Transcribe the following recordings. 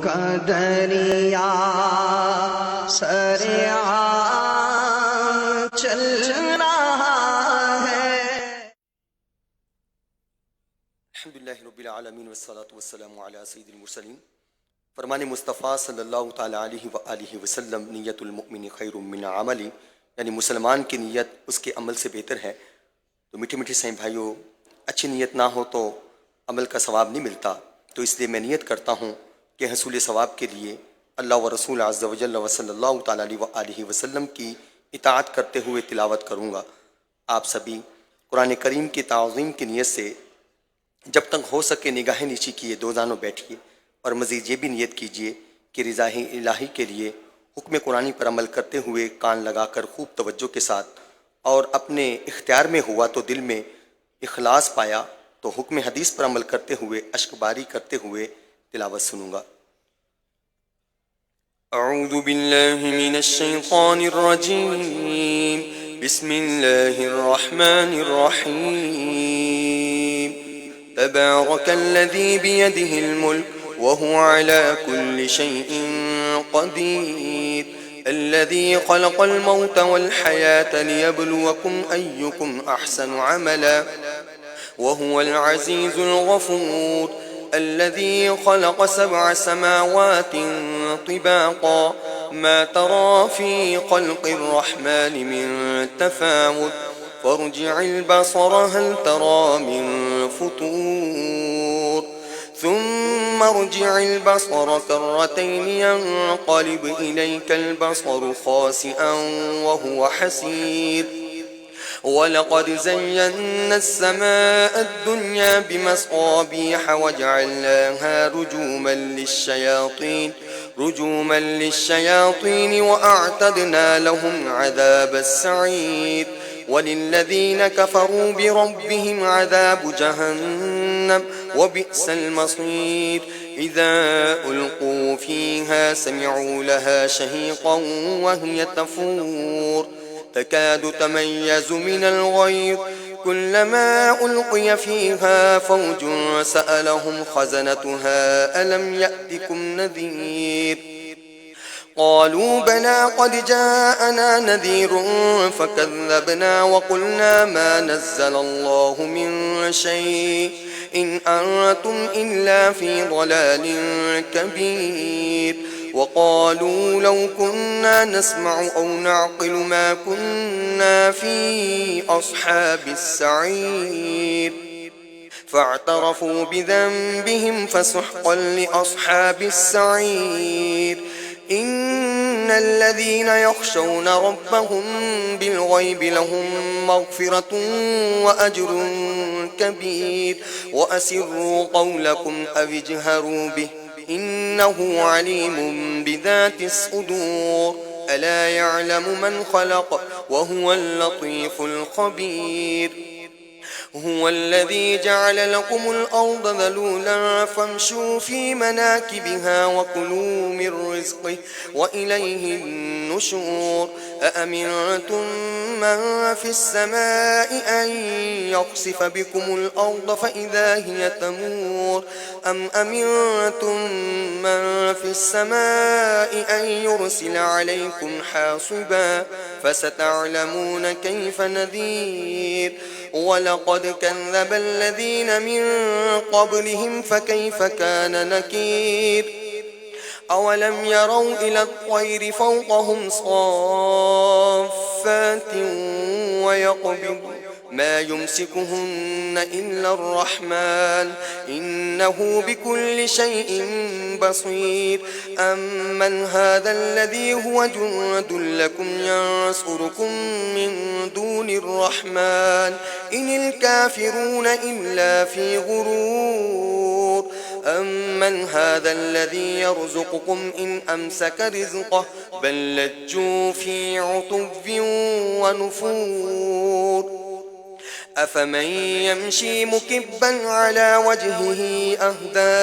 کا دریا سرعان چل رہا ہے۔ الحمدللہ رب العالمین والصلاة والسلام علی سید المرسلین۔ فرمان مصطفیٰ صلی اللہ تعالیٰ علیہ وآلہ وسلم، نیت المؤمن خیر من عملی، یعنی مسلمان کی نیت اس کے عمل سے بہتر ہے۔ تو میٹھے میٹھے سائیں بھائیوں، اچھی نیت نہ ہو تو عمل کا ثواب نہیں ملتا، تو اس لیے میں نیت کرتا ہوں کہ حصول ثواب کے لیے اللہ و رسول عز و جل و صلی اللہ تعالیٰ علیہ وآلہ وسلم کی اطاعت کرتے ہوئے تلاوت کروں گا۔ آپ سبھی قرآن کریم کی تعظیم کی نیت سے جب تک ہو سکے نگاہیں نیچی کیے دو دانوں بیٹھیے، اور مزید یہ بھی نیت کیجیے کہ رضا الہی کے لیے حکم قرآنی پر عمل کرتے ہوئے کان لگا کر خوب توجہ کے ساتھ، اور اپنے اختیار میں ہوا تو دل میں اخلاص پایا تو حکم حدیث پر عمل کرتے ہوئے اشک باری کرتے ہوئے تلاوت سنوں گا۔ اعوذ باللہ من الشیطان الرجیم، بسم اللہ الرحمن الرحیم۔ تبارک الذی بیدہ الملک وهو على كل شيء قدير الذي خلق الموت والحياة ليبلوكم أيكم أحسن عملا وهو العزيز الغفور الذي خلق 7 سماوات طباقا ما ترى في خلق الرحمن من تفاوت فارجع البصر هل ترى من فطور ثم ارجع البصر كرتين ينقلب إليك البصر خاسئا وهو حسير ولقد زينا السماء الدنيا بمصابيح وجعلناها رجوما للشياطين وأعتدنا لهم عذاب السعير وللذين كفروا بربهم عذاب جهنم وبئس المصير إذا ألقوا فيها سمعوا لها شهيقا وهي تفور تكاد تميز من الغيظ كلما ألقي فيها فوج سألهم خزنتها ألم يأتكم نذير قالوا بلى قد جاءنا نذير فكذبنا وقلنا ما نزل الله من شيء إن أنتم إلا في ضلال كبير وقالوا لو كنا نسمع أو نعقل ما كنا في أصحاب السعير فاعترفوا بذنبهم فسحقا لأصحاب السعير إن الذين يخشون ربهم بالغيب لهم مغفرة وأجر كبير وأسروا قولكم أو اجهروا به إنه عليم بذات الصدور ألا يعلم من خلق وهو اللطيف الخبير هو الذي جعل لكم الأرض ذلولا فامشوا في مناكبها وكلوا من رزقه وإليه النشور أأمنتم من في السماء أن يخسف بكم الأرض فإذا هي تمور أم أمنتم من في السماء أن يرسل عليكم حاصبا فستعلمون كيف نذير ولقد كذب الذين من قبلهم فكيف كان نكير أولم يروا إلى الطير فوقهم صافات ويقبض ما يمسكهن إلا الرحمن إنه بكل شيء بصير أمن هذا الذي هو جند لكم ينصركم من دون الرحمن إن الكافرون إلا في غرور أمن هذا الذي يرزقكم إن أمسك رزقه بل لجوا في عتب ونفور أفمن يمشي مكبا على وجهه أهدى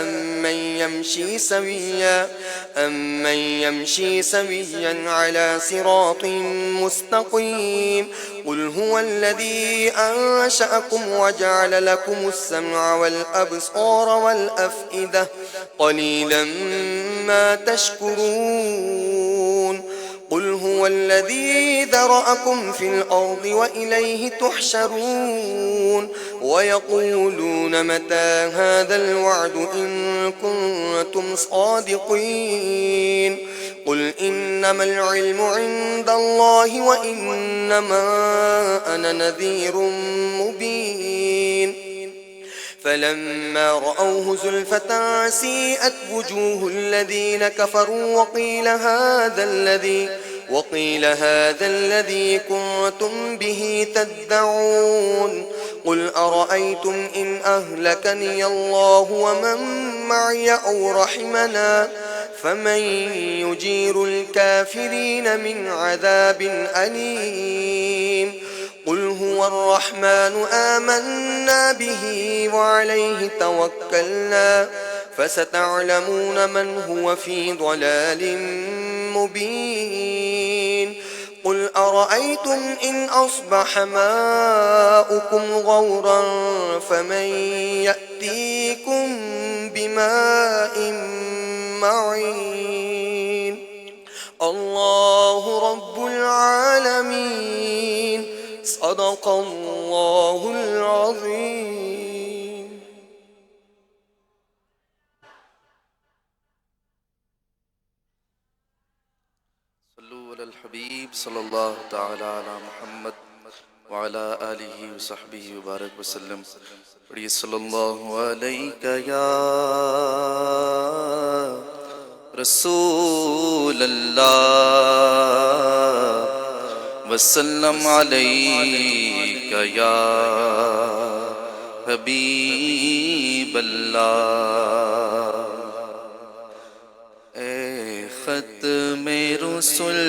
أمن يمشي سويا على صراط مستقيم قل هو الذي أنشأكم وجعل لكم السمع والأبصار والأفئدة قليلا ما تشكرون قل هو الذي ذرأكم في الأرض وإليه تحشرون ويقولون متى هذا الوعد إن كنتم صادقين قل إنما العلم عند الله وإنما أنا نذير مبين فلما رأوه زلفة سيئت وجوه الذين كفروا وقيل هذا الذي كنتم به تدعون قل أرأيتم إن أهلكني الله ومن معي أو رحمنا فمن يجير الكافرين من عذاب أليم قل هو الرحمن آمنا به وعليه توكلنا فستعلمون من هو في ضلال مبين قل أرأيتم إن أصبح ماؤكم غورا فمن يأتيكم بماء معين الله رب العالمين صدق الله العظيم. صلوا على الحبيب صلى الله تعالى على محمد وعلى آله وصحبه وبارك وسلم. پڑھیے صلی اللہ علیہ یا رسول اللہ وسلم علیک یا حبیب اللہ. اے ختم رسل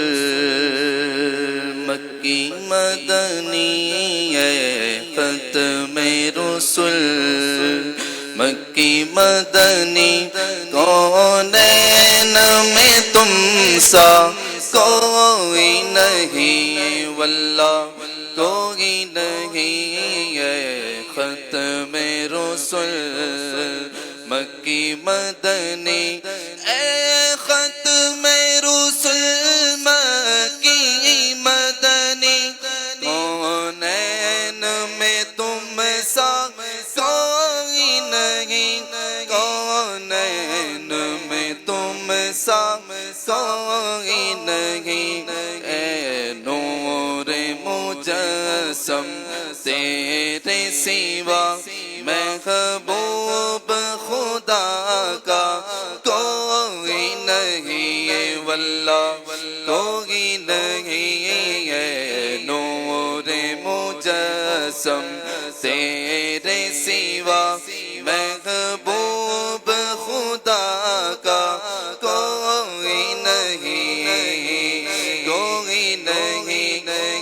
مکی مدنی، اے ختم رسل مکی مدنی، کونین میں تم سا کوئی نہیں، واللہ کوئی نہیں. اے ختم رسل مکی مدنی، اے ختم رسل مکی مدنی، کونین میں تم سا کوئی نہیں، کونین میں تم سا کوئی نہیں. اے نور مجسم تیرے سوا محبوب خدا کا کوئی نہیں، واللہ کوئی نہیں. اے نور مجسم تیرے سوا محبوب خدا کا کوئی نہیں، کوئی نہیں.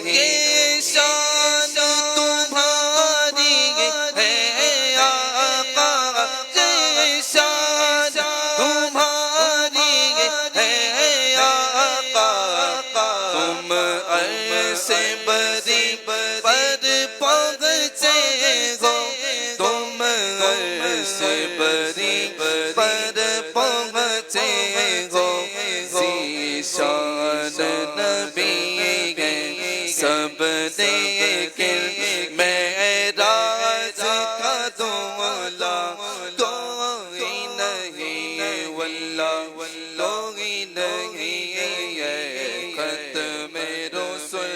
یہ شان تمہاری ہے آقا، یہ شان تمہاری ہے آقا، تم ایسے بری پر پہنچے ہو، تم ایسے بری پر پہنچے ہو. ذیشان نبی ہے سب لیکن معراج کا دولا کوئی نہیں، واللہ کوئی نہیں. اے ختم رسل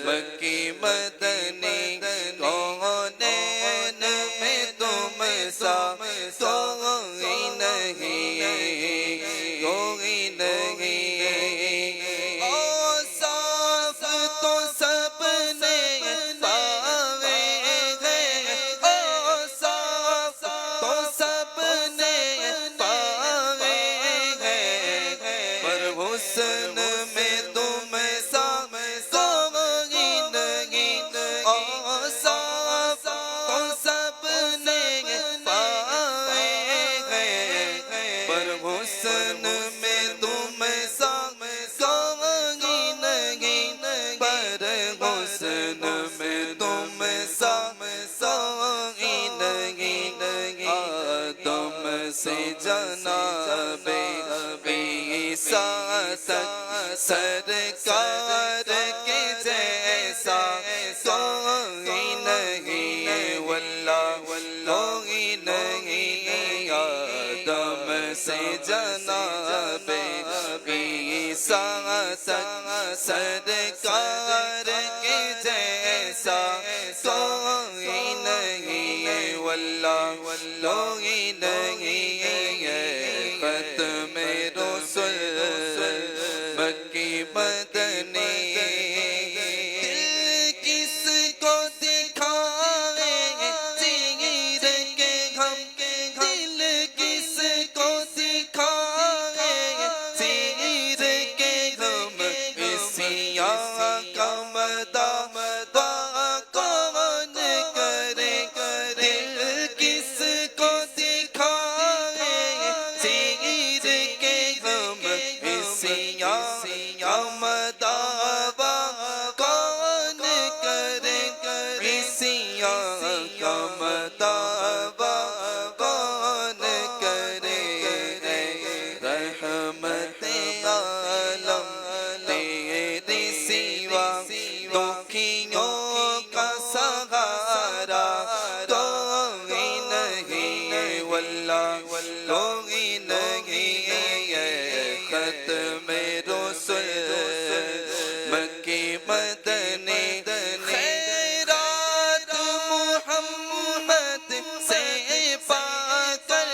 مکی مدنی، کونین میں تم سا کوئی نہیں، کوئی نہیں. اوصاف تو سب نے پاوے ہیں، اوصاف تو سب نے پاوے ہیں، تک سرکار کے جیسا کوئی نہیں واللہ کوئی نہیں آدم سے جناب عیسیٰ تک سرکار کے جیسا کوئی نہیں واللہ کوئی نہیں ختم رسل مکی مدنی دل کس کو دکھائے چیر کے ہم دل کس کو دکھائے چیر کے ہم سیاہ کا مدعا کون کرے دل کس کو دکھائے چیر کے ہم سیاہ کا مدعا کون کرے سیاہ کا مدعا کون کرے رحمت عالم تیری سوا دکھیوں کا سہارا کوئی نہیں واللہ کوئی نہیں ختم رسل مکی مدنی خیرات محمد سے پا کر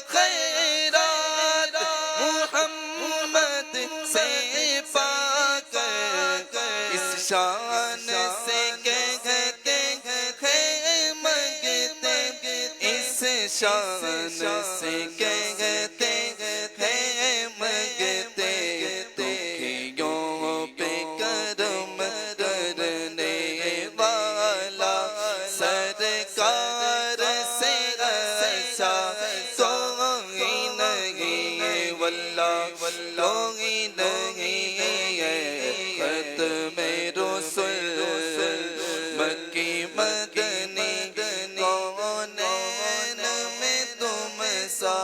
خیرات محمد سے پا کر اس شان سے کہتے ہیں منگتے اس شان سے کہتے ہیں منگتے دکھیوں پہ کرم کرنے والا سرکار سے ایسا کوئی نہیں واللہ کوئی نہیں ختم رسل مکی مدنی کونین میں تم سا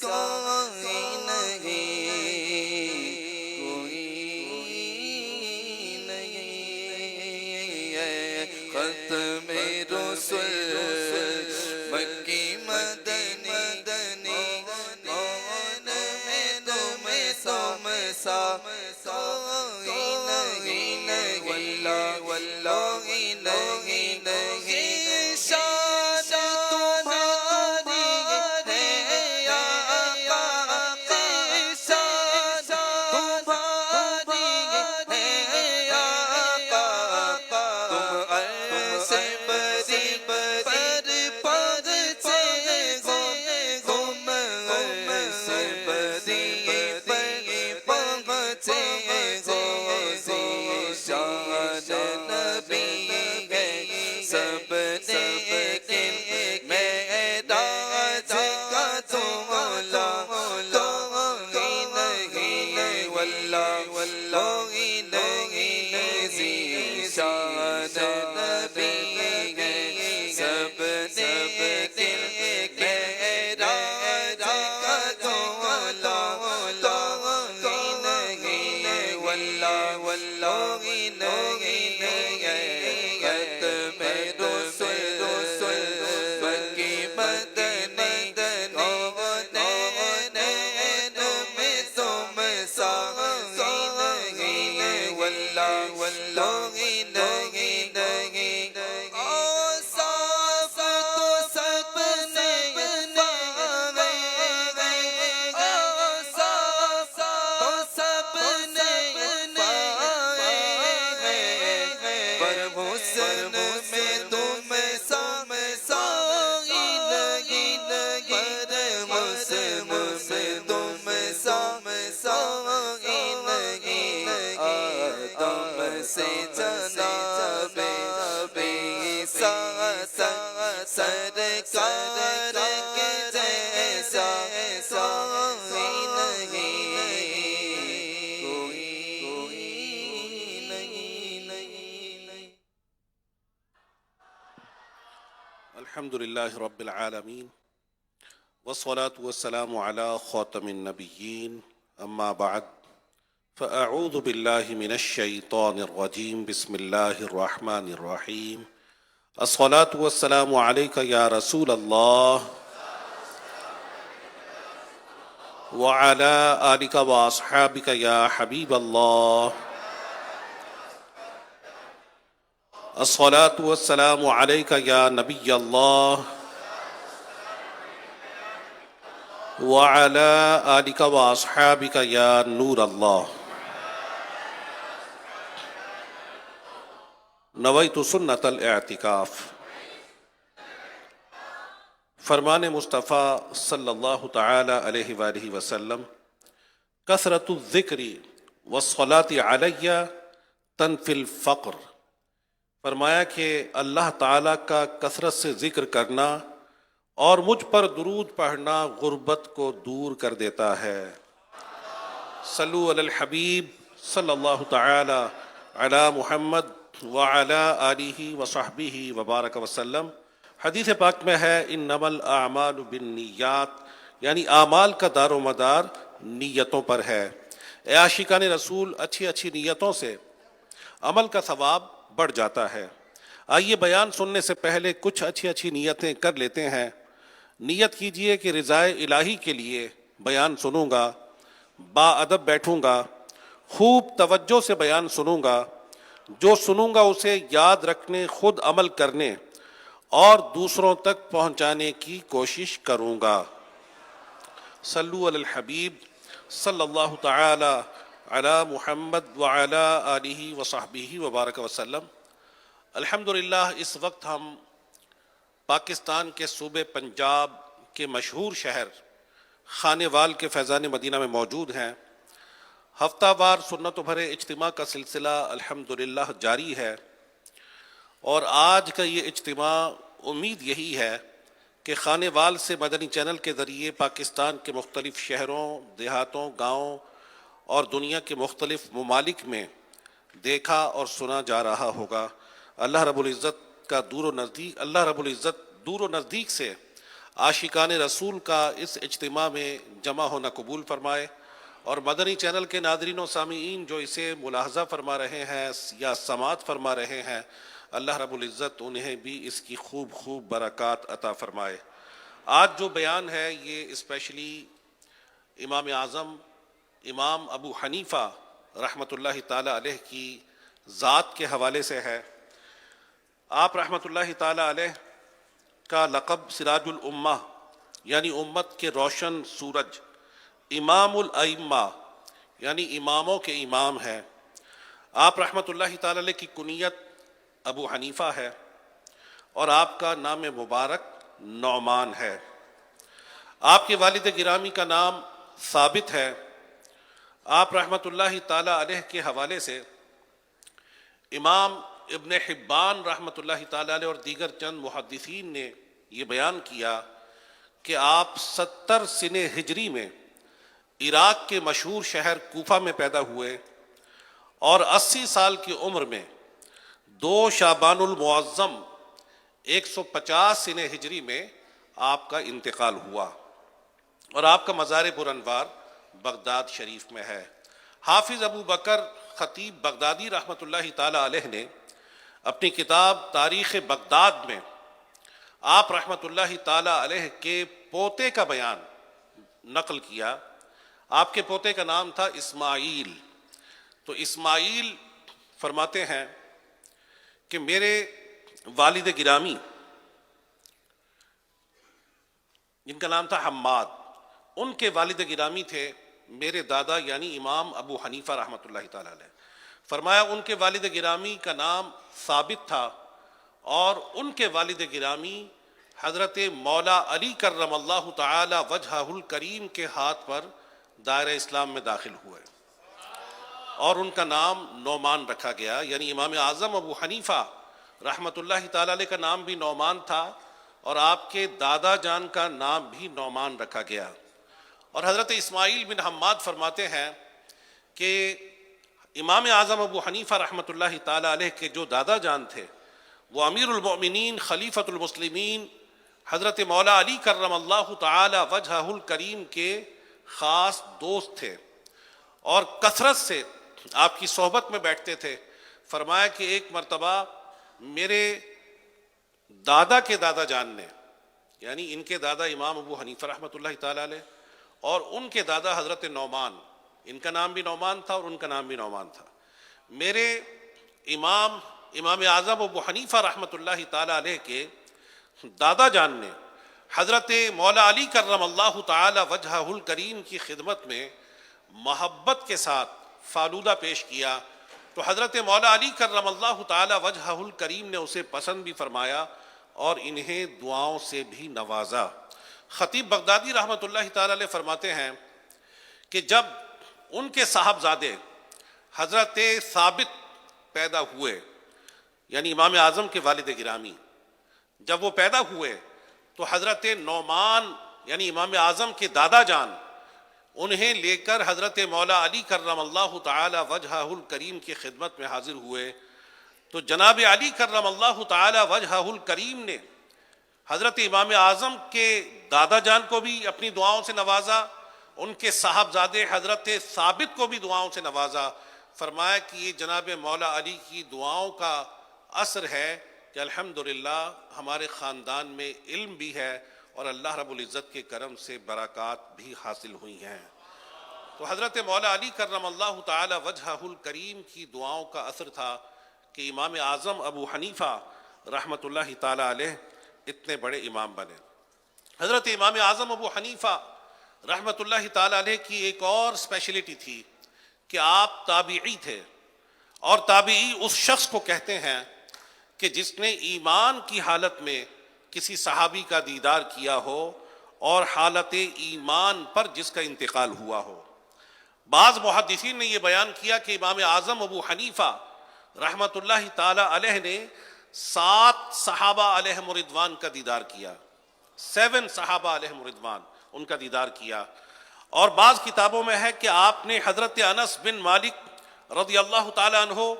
کوئی نہیں ختم رسل مکی مدنی کون میں تم سا کوئی نہیں واللہ کوئی نہیں شان تمہاری ہے آقا شان تمہاری ہے آقا تم عرش بری پر چلے گو تم عرش بری پر پہنچے گو شان نبی ہے سب لیکن معراج کا مولا کوئی نہیں واللہ کوئی نہیں ذیشان نبی ہے سب لیکن معراج کا مولا کوئی نہیں واللہ کوئی نہیں ختم رسل مکی مدنی کونین میں تم سا کوئی نہیں واللہ کوئی نہیں صاف تو سب نے پائے صاف تو سب نے پائے پر حسن میں تم سا کوئی نہیں پر حسن میں تم سا کوئی نہیں آدم سے جناب عیسیٰ تک سرکار کے جیسا کوئی نہیں الحمد لله رب العالمين والصلاة والسلام على خاتم النبيين أما بعد فأعوذ بالله من الشيطان الرجيم بسم الله الرحمن الرحيم الصلاة والسلام عليك يا رسول الله وعلى آلك وأصحابك يا حبيب الله الصلاة والسلام عليك يا نبي الله وعلى آلك وأصحابك يا نور الله نویت سنت الاعتکاف۔ فرمان مصطفیٰ صلی اللہ تعالی علیہ وآلہ وسلم، کثرت الذکر والصلاۃ علی تنفی الفقر۔ فرمایا کہ اللہ تعالیٰ کا کثرت سے ذکر کرنا اور مجھ پر درود پڑھنا غربت کو دور کر دیتا ہے۔ صلو علی الحبیب صلی اللہ تعالی علی محمد وعلی آلہ وصحبہ وبارک وسلم۔ حدیث پاک میں ہے انما الاعمال بالنیات، یعنی اعمال کا دار و مدار نیتوں پر ہے۔ اے عاشقان رسول، اچھی اچھی نیتوں سے عمل کا ثواب بڑھ جاتا ہے۔ آئیے بیان سننے سے پہلے کچھ اچھی اچھی نیتیں کر لیتے ہیں۔ نیت کیجئے کہ رضائے الہی کے لیے بیان سنوں گا، با ادب بیٹھوں گا، خوب توجہ سے بیان سنوں گا، جو سنوں گا اسے یاد رکھنے، خود عمل کرنے اور دوسروں تک پہنچانے کی کوشش کروں گا۔ صلو علی الحبیب صلی اللہ تعالی علی محمد وعلی آلہ وصحبہ وبارک وسلم۔ الحمدللہ اس وقت ہم پاکستان کے صوبے پنجاب کے مشہور شہر خانے وال کے فیضان مدینہ میں موجود ہیں۔ ہفتہ وار سنت و بھرے اجتماع کا سلسلہ الحمدللہ جاری ہے، اور آج کا یہ اجتماع امید یہی ہے کہ خانے وال سے مدنی چینل کے ذریعے پاکستان کے مختلف شہروں، دیہاتوں، گاؤں اور دنیا کے مختلف ممالک میں دیکھا اور سنا جا رہا ہوگا۔ اللہ رب العزت دور و نزدیک سے عاشقان رسول کا اس اجتماع میں جمع ہونا قبول فرمائے، اور مدنی چینل کے ناظرین و سامعین جو اسے ملاحظہ فرما رہے ہیں یا سماعت فرما رہے ہیں، اللہ رب العزت انہیں بھی اس کی خوب خوب برکات عطا فرمائے۔ آج جو بیان ہے یہ اسپیشلی امام اعظم امام ابو حنیفہ رحمۃ اللہ تعالی علیہ کی ذات کے حوالے سے ہے۔ آپ رحمۃ اللہ تعالی علیہ کا لقب سراج الامہ، یعنی امت کے روشن سورج، امام الائمہ یعنی اماموں کے امام ہے۔ آپ رحمۃ اللہ تعالی علیہ کی کنیت ابو حنیفہ ہے، اور آپ کا نام مبارک نعمان ہے۔ آپ کے والد گرامی کا نام ثابت ہے۔ آپ رحمۃ اللہ تعالی علیہ کے حوالے سے امام ابن حبان رحمۃ اللہ تعالی علیہ اور دیگر چند محدثین نے یہ بیان کیا کہ آپ 70 سنہ ہجری میں عراق کے مشہور شہر کوفہ میں پیدا ہوئے، اور 80 سال کی عمر میں 2 شعبان المعظم 150 سنہ ہجری میں آپ کا انتقال ہوا، اور آپ کا مزار پرانوار بغداد شریف میں ہے۔ حافظ ابو بکر خطیب بغدادی رحمۃ اللہ تعالی علیہ نے اپنی کتاب تاریخ بغداد میں آپ رحمۃ اللہ تعالی علیہ کے پوتے کا بیان نقل کیا۔ آپ کے پوتے کا نام تھا اسماعیل۔ تو اسماعیل فرماتے ہیں کہ میرے والد گرامی جن کا نام تھا حماد، ان کے والد گرامی تھے میرے دادا یعنی امام ابو حنیفہ رحمۃ اللہ تعالی علیہ۔ فرمایا ان کے والد گرامی کا نام ثابت تھا، اور ان کے والد گرامی حضرت مولا علی کرم اللہ تعالی وجہہ الکریم کے ہاتھ پر دائرہ اسلام میں داخل ہوئے، اور ان کا نام نعمان رکھا گیا، یعنی امام اعظم ابو حنیفہ رحمۃ اللہ تعالی علیہ کا نام بھی نعمان تھا، اور آپ کے دادا جان کا نام بھی نعمان رکھا گیا۔ اور حضرت اسماعیل بن حماد فرماتے ہیں کہ امام اعظم ابو حنیفہ رحمۃ اللہ تعالی علیہ کے جو دادا جان تھے وہ امیر المؤمنین خلیفۃ المسلمین حضرت مولا علی کرم اللہ تعالی وجہہ الکریم کے خاص دوست تھے، اور کثرت سے آپ کی صحبت میں بیٹھتے تھے. فرمایا کہ ایک مرتبہ میرے دادا کے دادا جان نے، یعنی ان کے دادا امام ابو حنیفہ رحمۃ اللہ تعالیٰ علیہ اور ان کے دادا حضرت نعمان، ان کا نام بھی نعمان تھا اور ان کا نام بھی نعمان تھا، میرے امام اعظم ابو حنیفہ رحمۃ اللہ تعالیٰ علیہ کے دادا جان نے حضرت مولا علی کرم اللہ تعالی وجہہ الکریم کی خدمت میں محبت کے ساتھ فالودہ پیش کیا تو حضرت مولا علی کرم اللہ تعالی وجہہ الکریم نے اسے پسند بھی فرمایا اور انہیں دعاؤں سے بھی نوازا. خطیب بغدادی رحمۃ اللہ تعالی علیہ فرماتے ہیں کہ جب ان کے صاحبزادے حضرت ثابت پیدا ہوئے، یعنی امام اعظم کے والد گرامی، جب وہ پیدا ہوئے تو حضرت نعمان یعنی امام اعظم کے دادا جان انہیں لے کر حضرت مولا علی کرم اللہ تعالی وجہہ الکریم کی خدمت میں حاضر ہوئے تو جناب علی کرم اللہ تعالی وجہہ الکریم نے حضرت امام اعظم کے دادا جان کو بھی اپنی دعاؤں سے نوازا، ان کے صاحبزادے حضرت ثابت کو بھی دعاؤں سے نوازا. فرمایا کہ یہ جناب مولا علی کی دعاؤں کا اثر ہے کہ الحمدللہ ہمارے خاندان میں علم بھی ہے اور اللہ رب العزت کے کرم سے برکات بھی حاصل ہوئی ہیں. تو حضرت مولا علی کرم اللہ تعالی وجہہ الکریم کی دعاؤں کا اثر تھا کہ امام اعظم ابو حنیفہ رحمۃ اللہ تعالی علیہ اتنے بڑے امام بنے. حضرت امام اعظم ابو حنیفہ رحمۃ اللہ تعالی علیہ کی ایک اور اسپیشلٹی تھی کہ آپ تابعی تھے، اور تابعی اس شخص کو کہتے ہیں کہ جس نے ایمان کی حالت میں کسی صحابی کا دیدار کیا ہو اور حالت ایمان پر جس کا انتقال ہوا ہو. بعض محدثین نے یہ بیان کیا کہ امام اعظم ابو حنیفہ رحمۃ اللہ تعالی علیہ نے 7 صحابہ علیہم رضوان کا دیدار کیا، 7 صحابہ علیہم رضوان ان کا دیدار کیا. اور بعض کتابوں میں ہے کہ آپ نے حضرت انس بن مالک رضی اللہ تعالی عنہ،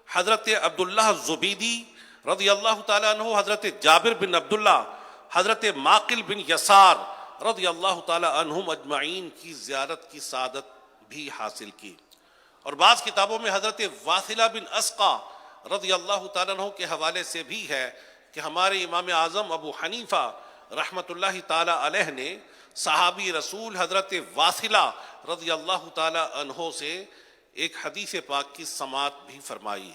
حضرت عبداللہ الزبیدی رضی اللہ تعالی عنہ، حضرت جابر بن عبداللہ، حضرت معقل بن یسار رضی اللہ تعالی عنہم اجمعین کی زیارت کی سعادت بھی حاصل کی. اور بعض کتابوں میں حضرت واثلہ بن اسقا رضی اللہ تعالیٰ عنہ کے حوالے سے بھی ہے کہ ہمارے امام اعظم ابو حنیفہ رحمۃ اللہ تعالیٰ علیہ نے صحابی رسول حضرت واثلہ رضی اللہ تعالیٰ عنہ سے ایک حدیث پاک کی سماعت بھی فرمائی.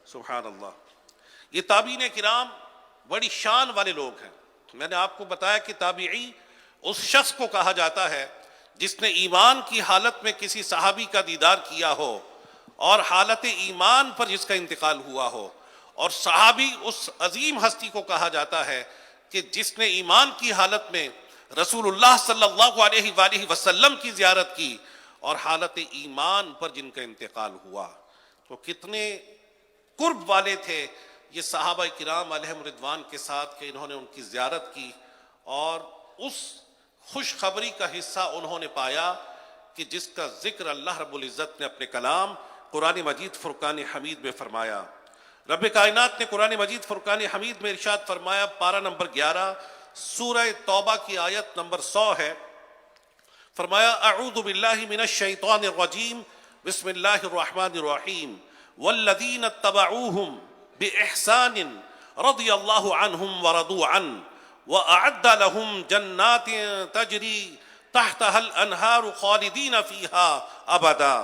سبحان اللہ. یہ تابعین کرام بڑی شان والے لوگ ہیں. میں نے آپ کو بتایا کہ تابعی اس شخص کو کہا جاتا ہے جس نے ایمان کی حالت میں کسی صحابی کا دیدار کیا ہو اور حالت ایمان پر جس کا انتقال ہوا ہو، اور صحابی اس عظیم ہستی کو کہا جاتا ہے کہ جس نے ایمان کی حالت میں رسول اللہ صلی اللہ علیہ وآلہ وسلم کی زیارت کی اور حالت ایمان پر جن کا انتقال ہوا. تو کتنے قرب والے تھے یہ صحابہ کرام علیہم رضوان کے ساتھ کہ انہوں نے ان کی زیارت کی اور اس خوشخبری کا حصہ انہوں نے پایا کہ جس کا ذکر اللہ رب العزت نے اپنے کلام قرآن مجید فرقان حمید میں فرمایا. رب کائنات نے قرآن مجید فرقان حمید میں ارشاد فرمایا، پارہ نمبر 11 سورہ توبہ کی آیت نمبر 100 ہے. فرمایا اعوذ باللہ من الشیطان الرجیم بسم اللہ الرحمن الرحیم والذین اتبعوہم بإحسان رضی اللہ عنہم ورضوا عنہ وأعد لهم جنات تجری تحتها الأنہار خالدین فیہا ابدا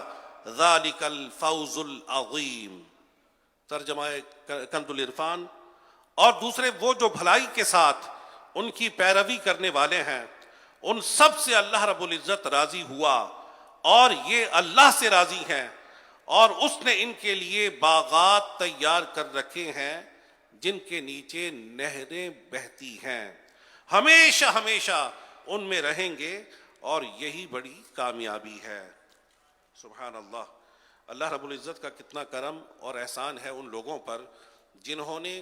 ذلک الفوز العظیم. ترجمہ کنز العرفان. اور دوسرے وہ جو بھلائی کے ساتھ ان کی پیروی کرنے والے ہیں ان سب سے اللہ رب العزت راضی ہوا اور یہ اللہ سے راضی ہیں اور اس نے ان کے لیے باغات تیار کر رکھے ہیں جن کے نیچے نہریں بہتی ہیں، ہمیشہ ہمیشہ ان میں رہیں گے اور یہی بڑی کامیابی ہے. سبحان اللہ. اللہ رب العزت کا کتنا کرم اور احسان ہے ان لوگوں پر جنہوں نے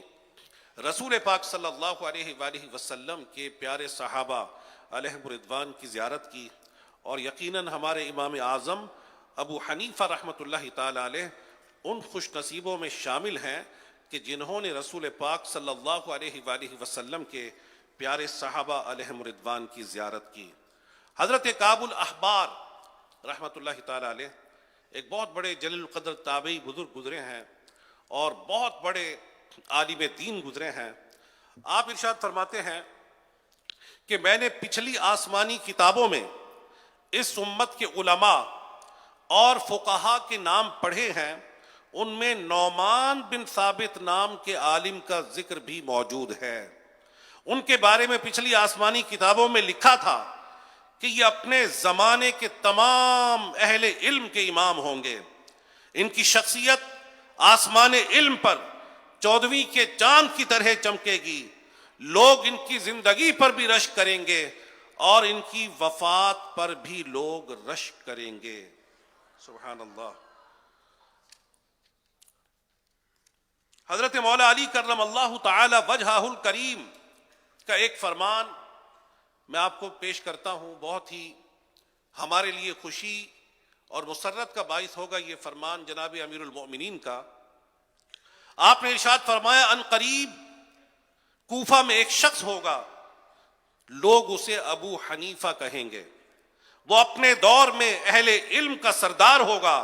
رسول پاک صلی اللہ علیہ وآلہ وسلم کے پیارے صحابہ علیہم رضوان کی زیارت کی. اور یقیناً ہمارے امام اعظم ابو حنیفہ رحمۃ اللہ تعالی علیہ ان خوش نصیبوں میں شامل ہیں کہ جنہوں نے رسول پاک صلی اللہ علیہ وآلہ وسلم کے پیارے صحابہ علیہم رضوان کی زیارت کی. حضرت کعب الاحبار رحمۃ اللہ تعالی علیہ ایک بہت بڑے جلیل القدر تابعی بزرگ گزرے ہیں اور بہت بڑے عالم دین گزرے ہیں. آپ ارشاد فرماتے ہیں کہ میں نے پچھلی آسمانی کتابوں میں اس امت کے علماء اور فقہا کے نام پڑھے ہیں، ان میں نعمان بن ثابت نام کے عالم کا ذکر بھی موجود ہے. ان کے بارے میں پچھلی آسمانی کتابوں میں لکھا تھا کہ یہ اپنے زمانے کے تمام اہل علم کے امام ہوں گے. ان کی شخصیت آسمان علم پر 14ویں کے چاند کی طرح چمکے گی. لوگ ان کی زندگی پر بھی رشک کریں گے اور ان کی وفات پر بھی لوگ رشک کریں گے. سبحان اللہ. حضرت مولا علی کرم اللہ تعالی وجہہ الکریم کا ایک فرمان میں آپ کو پیش کرتا ہوں. بہت ہی ہمارے لیے خوشی اور مسرت کا باعث ہوگا یہ فرمان جناب امیر المؤمنین کا. آپ نے ارشاد فرمایا ان قریب کوفہ میں ایک شخص ہوگا، لوگ اسے ابو حنیفہ کہیں گے. وہ اپنے دور میں اہل علم کا سردار ہوگا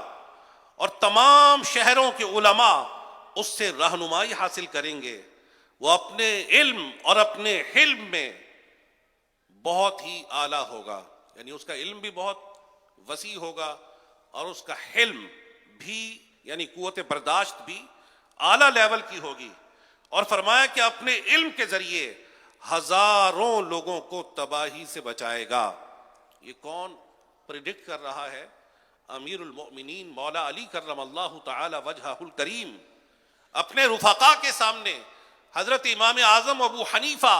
اور تمام شہروں کے علماء اس سے رہنمائی حاصل کریں گے. وہ اپنے علم اور اپنے حلم میں بہت ہی اعلیٰ ہوگا، یعنی اس کا علم بھی بہت وسیع ہوگا اور اس کا حلم بھی یعنی قوت برداشت بھی اعلیٰ لیول کی ہوگی. اور فرمایا کہ اپنے علم کے ذریعے ہزاروں لوگوں کو تباہی سے بچائے گا. یہ کون پریڈکٹ کر رہا ہے؟ امیر المؤمنین مولا علی کرم اللہ تعالی وجہہ الکریم اپنے رفقا کے سامنے حضرت امام اعظم ابو حنیفہ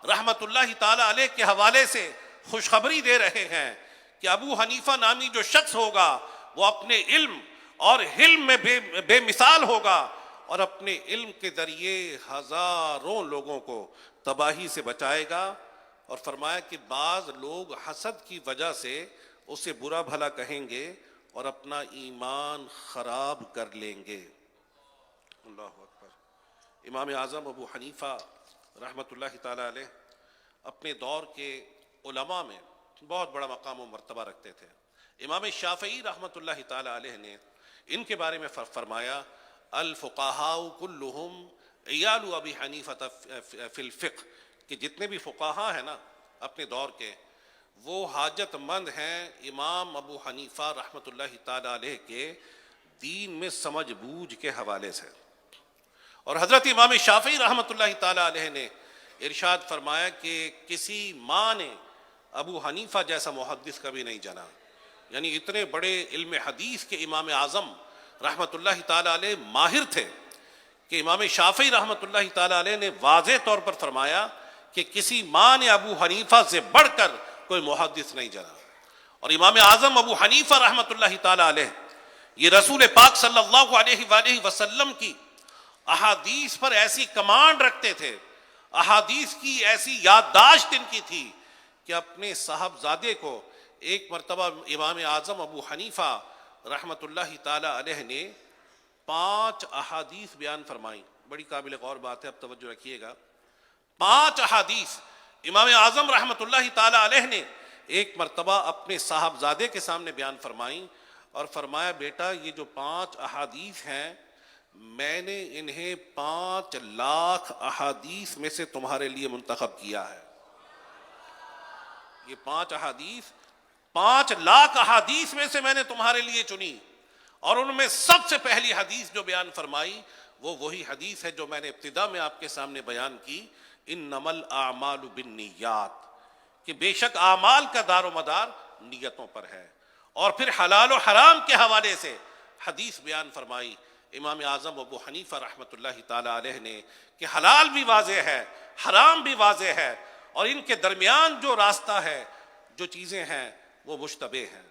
رحمت اللہ تعالی علیہ کے حوالے سے خوشخبری دے رہے ہیں کہ ابو حنیفہ نامی جو شخص ہوگا وہ اپنے علم اور حلم میں بے مثال ہوگا اور اپنے علم کے ذریعے ہزاروں لوگوں کو تباہی سے بچائے گا. اور فرمایا کہ بعض لوگ حسد کی وجہ سے اسے برا بھلا کہیں گے اور اپنا ایمان خراب کر لیں گے. اللہ اکبر. امام اعظم ابو حنیفہ رحمت اللہ تعالی علیہ اپنے دور کے علماء میں بہت بڑا مقام و مرتبہ رکھتے تھے. امام شافعی رحمت اللہ تعالی علیہ نے ان کے بارے میں فرمایا الفقہاء کلہم عیال ابی حنیفہ فی الفقہ، کہ جتنے بھی فقہا ہیں نا اپنے دور کے وہ حاجت مند ہیں امام ابو حنیفہ رحمت اللہ تعالی علیہ کے دین میں سمجھ بوجھ کے حوالے سے. اور حضرت امام شافعی رحمت اللہ تعالی علیہ نے ارشاد فرمایا کہ کسی ماں نے ابو حنیفہ جیسا محدث کبھی نہیں جنا. یعنی اتنے بڑے علم حدیث کے امام اعظم رحمت اللہ تعالی علیہ ماہر تھے کہ امام شافعی رحمت اللہ تعالی علیہ نے واضح طور پر فرمایا کہ کسی ماں نے ابو حنیفہ سے بڑھ کر کوئی محدث نہیں جنا. اور امام اعظم ابو حنیفہ رحمت اللہ تعالی علیہ یہ رسول پاک صلی اللہ علیہ وآلہ وسلم کی احادیث پر ایسی کمانڈ رکھتے تھے، احادیث کی ایسی یادداشت ان کی تھی کہ اپنے صاحبزادے کو ایک مرتبہ امام اعظم ابو حنیفہ رحمت اللہ تعالی علیہ نے 5 احادیث بیان فرمائیں. بڑی قابل غور بات ہے، اب توجہ رکھیے گا. 5 احادیث امام اعظم رحمت اللہ تعالی علیہ نے ایک مرتبہ اپنے صاحبزادے کے سامنے بیان فرمائیں اور فرمایا بیٹا یہ جو 5 احادیث ہیں میں نے انہیں 5 لاکھ احادیث میں سے تمہارے لیے منتخب کیا ہے. یہ 5 احادیث 5 لاکھ احادیث میں سے میں نے تمہارے لیے چنی اور ان میں سب سے پہلی حدیث جو بیان فرمائی وہ وہی حدیث ہے جو میں نے ابتدا میں آپ کے سامنے بیان کی، انما الاعمال بالنیات، کہ بے شک اعمال کا دار و مدار نیتوں پر ہے. اور پھر حلال و حرام کے حوالے سے حدیث بیان فرمائی امام اعظم ابو حنیفہ رحمت اللہ تعالی علیہ نے کہ حلال بھی واضح ہے، حرام بھی واضح ہے اور ان کے درمیان جو راستہ ہے، جو چیزیں ہیں وہ مشتبہ ہیں.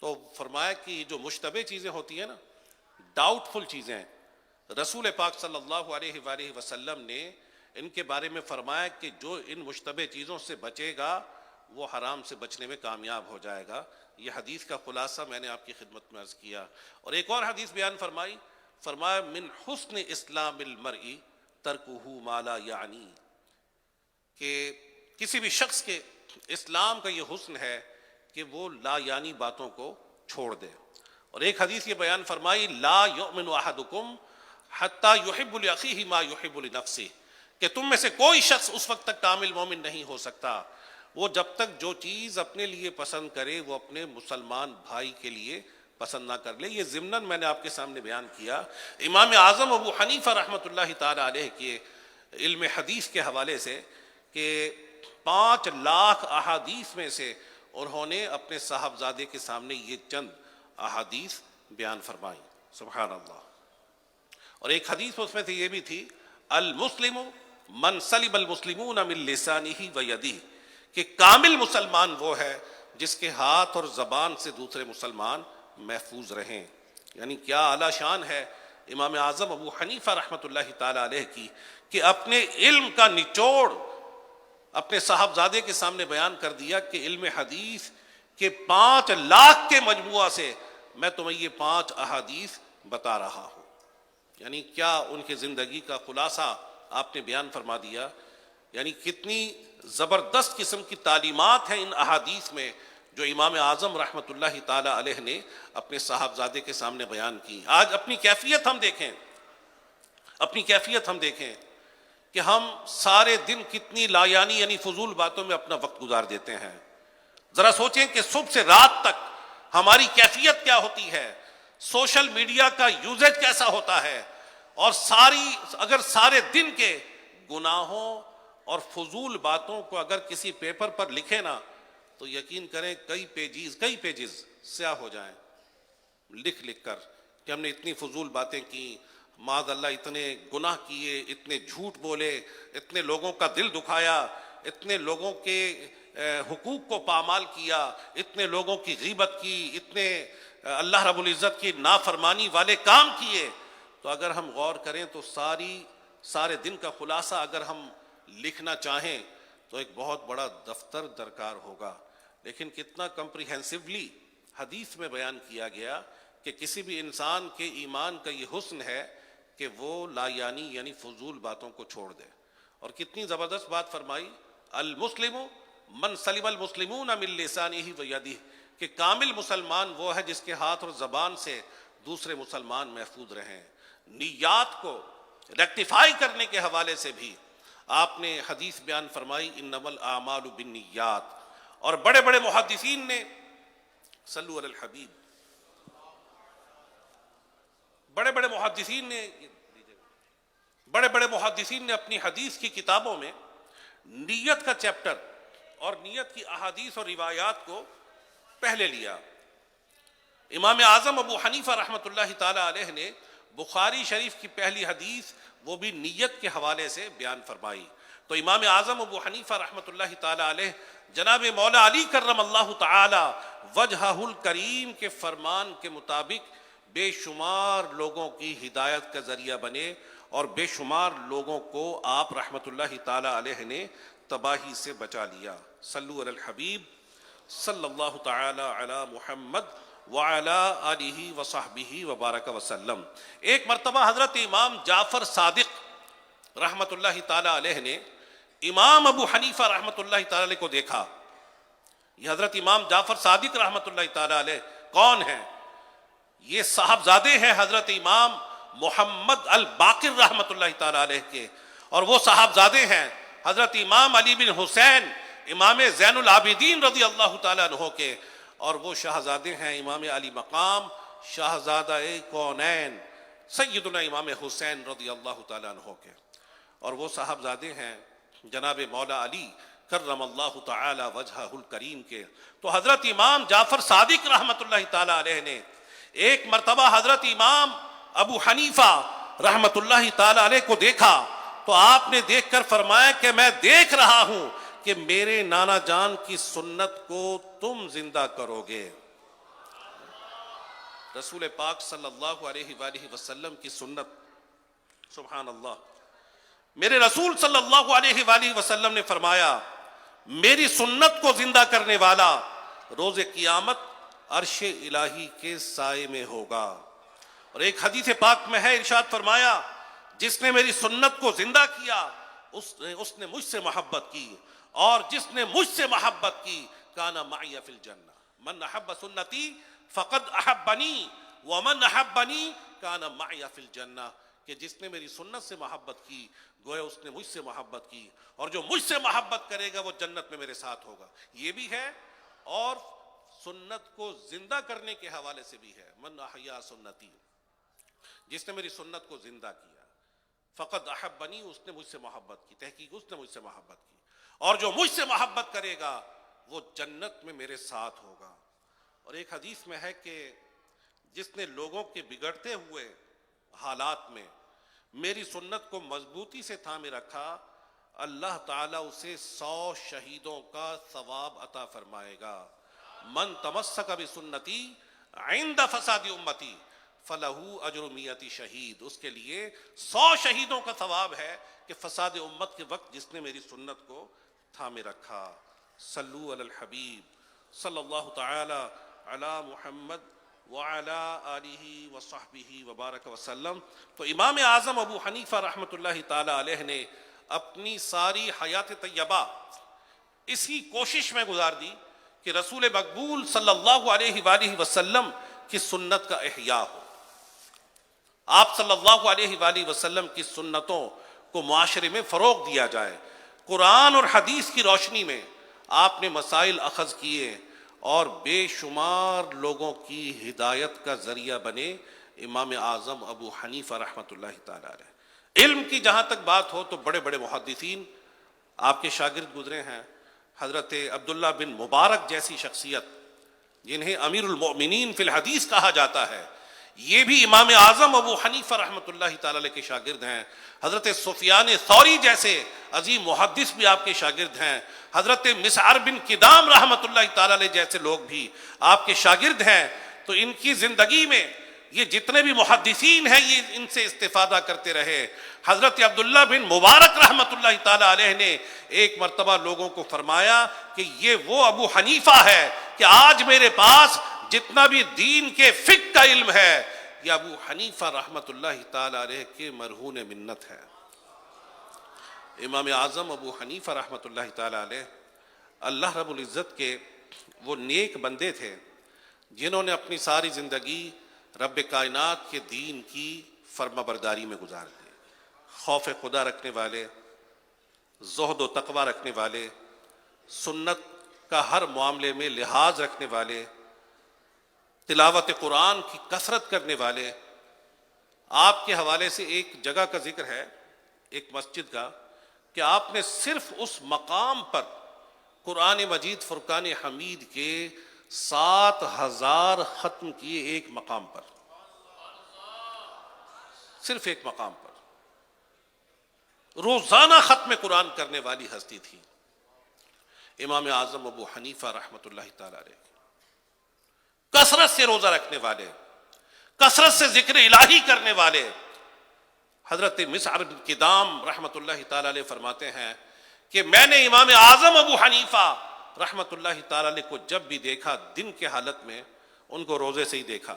تو فرمایا کہ جو مشتبہ چیزیں ہوتی ہیں نا، ڈاؤٹ فل چیزیں، رسول پاک صلی اللہ علیہ وآلہ وسلم نے ان کے بارے میں فرمایا کہ جو ان مشتبہ چیزوں سے بچے گا وہ حرام سے بچنے میں کامیاب ہو جائے گا. یہ حدیث کا خلاصہ میں نے آپ کی خدمت میں عرض کیا. اور ایک اور حدیث بیان فرمائی، فرمایا من حسن اسلام المرء ترکہ ما لا یعنی، کہ کسی بھی شخص کے اسلام کا یہ حسن ہے کہ وہ لا یعنی باتوں کو چھوڑ دے. اور ایک حدیث یہ بیان فرمائی لا یؤمن احدکم حتی یحب لاخیہ ما یحب لنفسہ، کہ تم میں سے کوئی شخص اس وقت تک کامل مومن نہیں ہو سکتا وہ جب تک جو چیز اپنے لیے پسند کرے وہ اپنے مسلمان بھائی کے لیے پسند نہ کر لے. یہ ضمناً میں نے آپ کے سامنے بیان کیا امام اعظم ابو حنیفہ رحمۃ اللہ تعالی علیہ کے علم حدیث کے حوالے سے کہ 5 لاکھ احادیث میں سے انہوں نے اپنے صاحبزادے کے سامنے یہ چند احادیث بیان فرمائی. سبحان اللہ. اور ایک حدیث اس میں سے یہ بھی تھی المسلم من سلب المسلمون من لسانہ و یدہ، کہ کامل مسلمان وہ ہے جس کے ہاتھ اور زبان سے دوسرے مسلمان محفوظ رہیں. یعنی کیا اعلیٰ شان ہے امام اعظم ابو حنیفہ رحمۃ اللہ تعالی علیہ کی کہ اپنے علم کا نچوڑ اپنے صاحبزادے کے سامنے بیان کر دیا کہ علم حدیث کے 5 لاکھ کے مجموعہ سے میں تمہیں یہ 5 احادیث بتا رہا ہوں. یعنی کیا ان کی زندگی کا خلاصہ آپ نے بیان فرما دیا. یعنی کتنی زبردست قسم کی تعلیمات ہیں ان احادیث میں جو امام اعظم رحمۃ اللہ تعالی علیہ نے اپنے صاحبزادے کے سامنے بیان کی. آج اپنی کیفیت ہم دیکھیں کہ ہم سارے دن کتنی لایانی یعنی فضول باتوں میں اپنا وقت گزار دیتے ہیں. ذرا سوچیں کہ صبح سے رات تک ہماری کیفیت کیا ہوتی ہے، سوشل میڈیا کا یوزیج کیسا ہوتا ہے، اور اگر سارے دن کے گناہوں اور فضول باتوں کو اگر کسی پیپر پر لکھیں نا تو یقین کریں کئی پیجز سیاہ ہو جائیں لکھ کر کہ ہم نے اتنی فضول باتیں کی، معاذ اللہ اتنے گناہ کیے، اتنے جھوٹ بولے، اتنے لوگوں کا دل دکھایا، اتنے لوگوں کے حقوق کو پامال کیا، اتنے لوگوں کی غیبت کی، اتنے اللہ رب العزت کی نافرمانی والے کام کیے. تو اگر ہم غور کریں تو سارے دن کا خلاصہ اگر ہم لکھنا چاہیں تو ایک بہت بڑا دفتر درکار ہوگا. لیکن کتنا کمپریہنسولی حدیث میں بیان کیا گیا کہ کسی بھی انسان کے ایمان کا یہ حسن ہے کہ وہ لا یعنی فضول باتوں کو چھوڑ دے. اور کتنی زبردست بات فرمائی المسلم من سلم المسلمون من لسانہ و یدہ، کہ کامل مسلمان وہ ہے جس کے ہاتھ اور زبان سے دوسرے مسلمان محفوظ رہیں. نیات کو ریکٹیفائی کرنے کے حوالے سے بھی آپ نے حدیث بیان فرمائی انما الاعمال بالنیات. اور بڑے بڑے محدثین نے صلو علی الحبیب، بڑے بڑے محدثین نے اپنی حدیث کی کتابوں میں نیت کا چیپٹر اور نیت کی احادیث اور روایات کو پہلے لیا. امام اعظم ابو حنیفہ رحمۃ اللہ تعالی علیہ نے بخاری شریف کی پہلی حدیث وہ بھی نیت کے حوالے سے بیان فرمائی. تو امام اعظم ابو حنیفہ رحمۃ اللہ تعالی علیہ جناب مولا علی کرم اللہ تعالی وجہہ الکریم کے فرمان کے مطابق بے شمار لوگوں کی ہدایت کا ذریعہ بنے اور بے شمار لوگوں کو آپ رحمۃ اللہ تعالی علیہ نے تباہی سے بچا لیا. صلو علی الحبیب صلی اللہ تعالی علی محمد وعلی آلہ وصحبہ وبارک وسلم. ایک مرتبہ حضرت امام جعفر صادق رحمۃ اللہ تعالی علیہ نے امام ابو حنیفہ رحمۃ اللہ تعالی علیہ کو دیکھا. یہ حضرت امام جعفر صادق رحمۃ اللہ تعالی علیہ کون ہیں؟ یہ صاحبزادے ہیں حضرت امام محمد الباقر رحمۃ اللہ تعالی علیہ کے، اور وہ صاحبزادے ہیں حضرت امام علی بن حسین امام زین العابدین رضی اللہ تعالیٰ عنہ کے، اور وہ شہزادے ہیں امام علی مقام شہزادہ کونین سیدنا امام حسین رضی اللہ تعالیٰ عنہ کے، اور وہ صاحبزادے ہیں جناب مولا علی کرم اللہ تعالی وجہہ الکریم کے. تو حضرت امام جعفر صادق رحمۃ اللہ تعالی علیہ نے ایک مرتبہ حضرت امام ابو حنیفہ رحمۃ اللہ تعالی علیہ کو دیکھا تو آپ نے دیکھ کر فرمایا کہ میں دیکھ رہا ہوں کہ میرے نانا جان کی سنت کو تم زندہ کرو گے. رسول پاک صلی اللہ علیہ وآلہ وسلم کی سنت، سبحان اللہ، میرے رسول صلی اللہ علیہ وآلہ وسلم نے فرمایا میری سنت کو زندہ کرنے والا روز قیامت عرش الہی کے سائے میں ہوگا. اور ایک حدیث پاک میں ہے ارشاد فرمایا جس نے میری سنت کو زندہ کیا اس نے مجھ سے محبت کی، اور جس نے مجھ سے محبت کی کانا معی فی الجنہ، من احب سنتی فقد احبنی ومن احبنی کان معی فی الجنہ، کہ جس نے میری سنت سے محبت کی گویا اس نے مجھ سے محبت کی، اور جو مجھ سے محبت کرے گا وہ جنت میں میرے ساتھ ہوگا۔ یہ بھی ہے، اور سنت کو زندہ کرنے کے حوالے سے بھی ہے، من احیا سنتی، جس نے میری سنت کو زندہ کیا، فقد احبنی، اس نے مجھ سے محبت کی، تحقیق اس نے مجھ سے محبت کی، اور جو مجھ سے محبت کرے گا وہ جنت میں میرے ساتھ ہوگا۔ اور ایک حدیث میں ہے کہ جس نے لوگوں کے بگڑتے ہوئے حالات میں میری سنت کو مضبوطی سے تھامے رکھا، اللہ تعالیٰ اسے 100 شہیدوں کا ثواب عطا فرمائے گا۔ من تمسک بسنتی عند فساد امتی فلہو اجر 100 شہید، اس کے لیے 100 شہیدوں کا ثواب ہے کہ فساد امت کے وقت جس نے میری سنت کو تھامے رکھا۔ صلو علی الحبیب صلی اللہ تعالی علی محمد وعلی آلہ وصحبہ وبارک وسلم۔ تو امام اعظم ابو حنیفہ رحمۃ اللہ تعالی علیہ نے اپنی ساری حیات طیبہ اسی کوشش میں گزار دی کہ رسول مقبول صلی اللہ علیہ وآلہ وسلم کی سنت کا احیاء ہو، آپ صلی اللہ علیہ وآلہ وسلم کی سنتوں کو معاشرے میں فروغ دیا جائے۔ قرآن اور حدیث کی روشنی میں آپ نے مسائل اخذ کیے اور بے شمار لوگوں کی ہدایت کا ذریعہ بنے امام اعظم ابو حنیفہ رحمۃ اللہ تعالی علیہ۔ علم کی جہاں تک بات ہو تو بڑے بڑے محدثین آپ کے شاگرد گزرے ہیں، حضرت عبداللہ بن مبارک جیسی شخصیت جنہیں امیر المؤمنین فی الحدیث کہا جاتا ہے، یہ بھی امام اعظم ابو حنیفہ رحمۃ اللہ تعالی علیہ کے شاگرد ہیں۔ حضرت سفیان ثوری جیسے عظیم محدث بھی آپ کے شاگرد ہیں، حضرت مسعر بن کدام رحمۃ اللہ تعالی علیہ جیسے لوگ بھی آپ کے شاگرد ہیں۔ تو ان کی زندگی میں یہ جتنے بھی محدثین ہیں یہ ان سے استفادہ کرتے رہے۔ حضرت عبداللہ بن مبارک رحمۃ اللہ تعالی علیہ نے ایک مرتبہ لوگوں کو فرمایا کہ یہ وہ ابو حنیفہ ہے کہ آج میرے پاس جتنا بھی دین کے فقہ کا علم ہے یہ ابو حنیفہ رحمۃ اللہ تعالی علیہ کے مرہون منت ہے۔ امام اعظم ابو حنیفہ رحمۃ اللہ تعالی علیہ اللہ رب العزت کے وہ نیک بندے تھے جنہوں نے اپنی ساری زندگی رب کائنات کے دین کی فرما برداری میں گزار دی، خوف خدا رکھنے والے، زہد و تقوی رکھنے والے، سنت کا ہر معاملے میں لحاظ رکھنے والے، تلاوت قرآن کی کثرت کرنے والے۔ آپ کے حوالے سے ایک جگہ کا ذکر ہے، ایک مسجد کا، کہ آپ نے صرف اس مقام پر قرآن مجید فرقان حمید کے 7000 ختم کیے، ایک مقام پر، صرف ایک مقام پر روزانہ ختم قرآن کرنے والی ہستی تھی امام اعظم ابو حنیفہ رحمۃ اللہ تعالی علیہ۔ کثرت سے روزہ رکھنے والے، کثرت سے ذکر الہی کرنے والے۔ حضرت مسعر بن کدام رحمۃ اللہ تعالی علیہ فرماتے ہیں کہ میں نے امام اعظم ابو حنیفہ رحمۃ اللہ تعالی علیہ کو جب بھی دیکھا دن کے حالت میں ان کو روزے سے ہی دیکھا،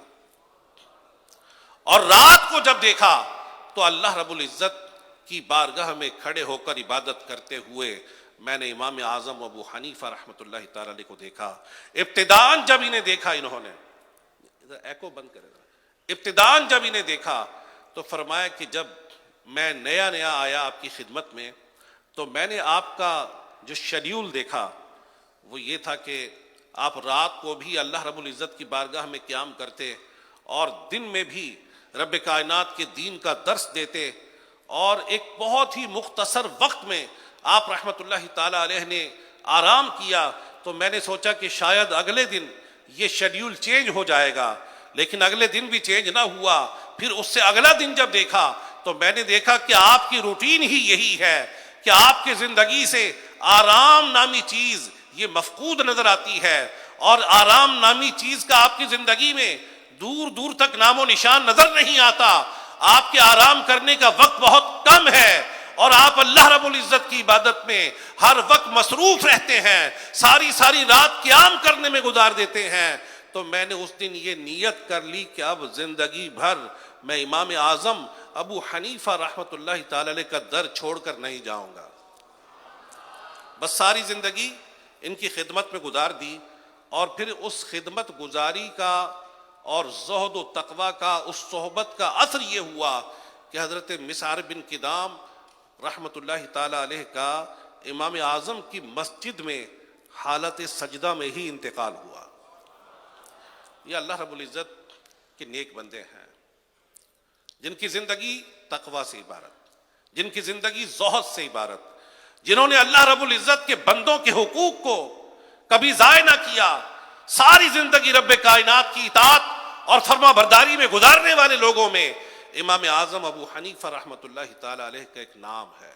اور رات کو جب دیکھا تو اللہ رب العزت کی بارگاہ میں کھڑے ہو کر عبادت کرتے ہوئے میں نے امام اعظم ابو حنیفہ رحمۃ اللہ تعالی علیہ کو دیکھا۔ ابتداءً جب انہیں دیکھا، انہوں نے ایکو بند کرے گا، ابتداءً جب انہیں دیکھا تو فرمایا کہ جب میں نیا نیا آیا آپ کی خدمت میں تو میں نے آپ کا جو شیڈیول دیکھا وہ یہ تھا کہ آپ رات کو بھی اللہ رب العزت کی بارگاہ میں قیام کرتے اور دن میں بھی رب کائنات کے دین کا درس دیتے، اور ایک بہت ہی مختصر وقت میں آپ رحمت اللہ تعالی علیہ نے آرام کیا۔ تو میں نے سوچا کہ شاید اگلے دن یہ شیڈیول چینج ہو جائے گا، لیکن اگلے دن بھی چینج نہ ہوا۔ پھر اس سے اگلا دن جب دیکھا تو میں نے دیکھا کہ آپ کی روٹین ہی یہی ہے کہ آپ کی زندگی سے آرام نامی چیز یہ مفقود نظر آتی ہے، اور آرام نامی چیز کا آپ کی زندگی میں دور دور تک نام و نشان نظر نہیں آتا۔ آپ کے آرام کرنے کا وقت بہت کم ہے، اور آپ اللہ رب العزت کی عبادت میں ہر وقت مصروف رہتے ہیں، ساری رات قیام کرنے میں گزار دیتے ہیں۔ تو میں نے اس دن یہ نیت کر لی کہ اب زندگی بھر میں امام اعظم ابو حنیفہ رحمۃ اللہ تعالی علیہ کا در چھوڑ کر نہیں جاؤں گا۔ بس ساری زندگی ان کی خدمت میں گزار دی، اور پھر اس خدمت گزاری کا اور زہد و تقوی کا، اس صحبت کا اثر یہ ہوا کہ حضرت مسعر بن کدام رحمۃ اللہ تعالی علیہ کا امام اعظم کی مسجد میں حالت سجدہ میں ہی انتقال ہوا۔ یہ اللہ رب العزت کے نیک بندے ہیں جن کی زندگی تقوی سے عبارت، جن کی زندگی زہد سے عبارت، جنہوں نے اللہ رب العزت کے بندوں کے حقوق کو کبھی ضائع نہ کیا، ساری زندگی رب کائنات کی اطاعت اور فرما برداری میں گزارنے والے لوگوں میں امام اعظم ابو حنیفہ رحمۃ اللہ تعالی علیہ کا ایک نام ہے۔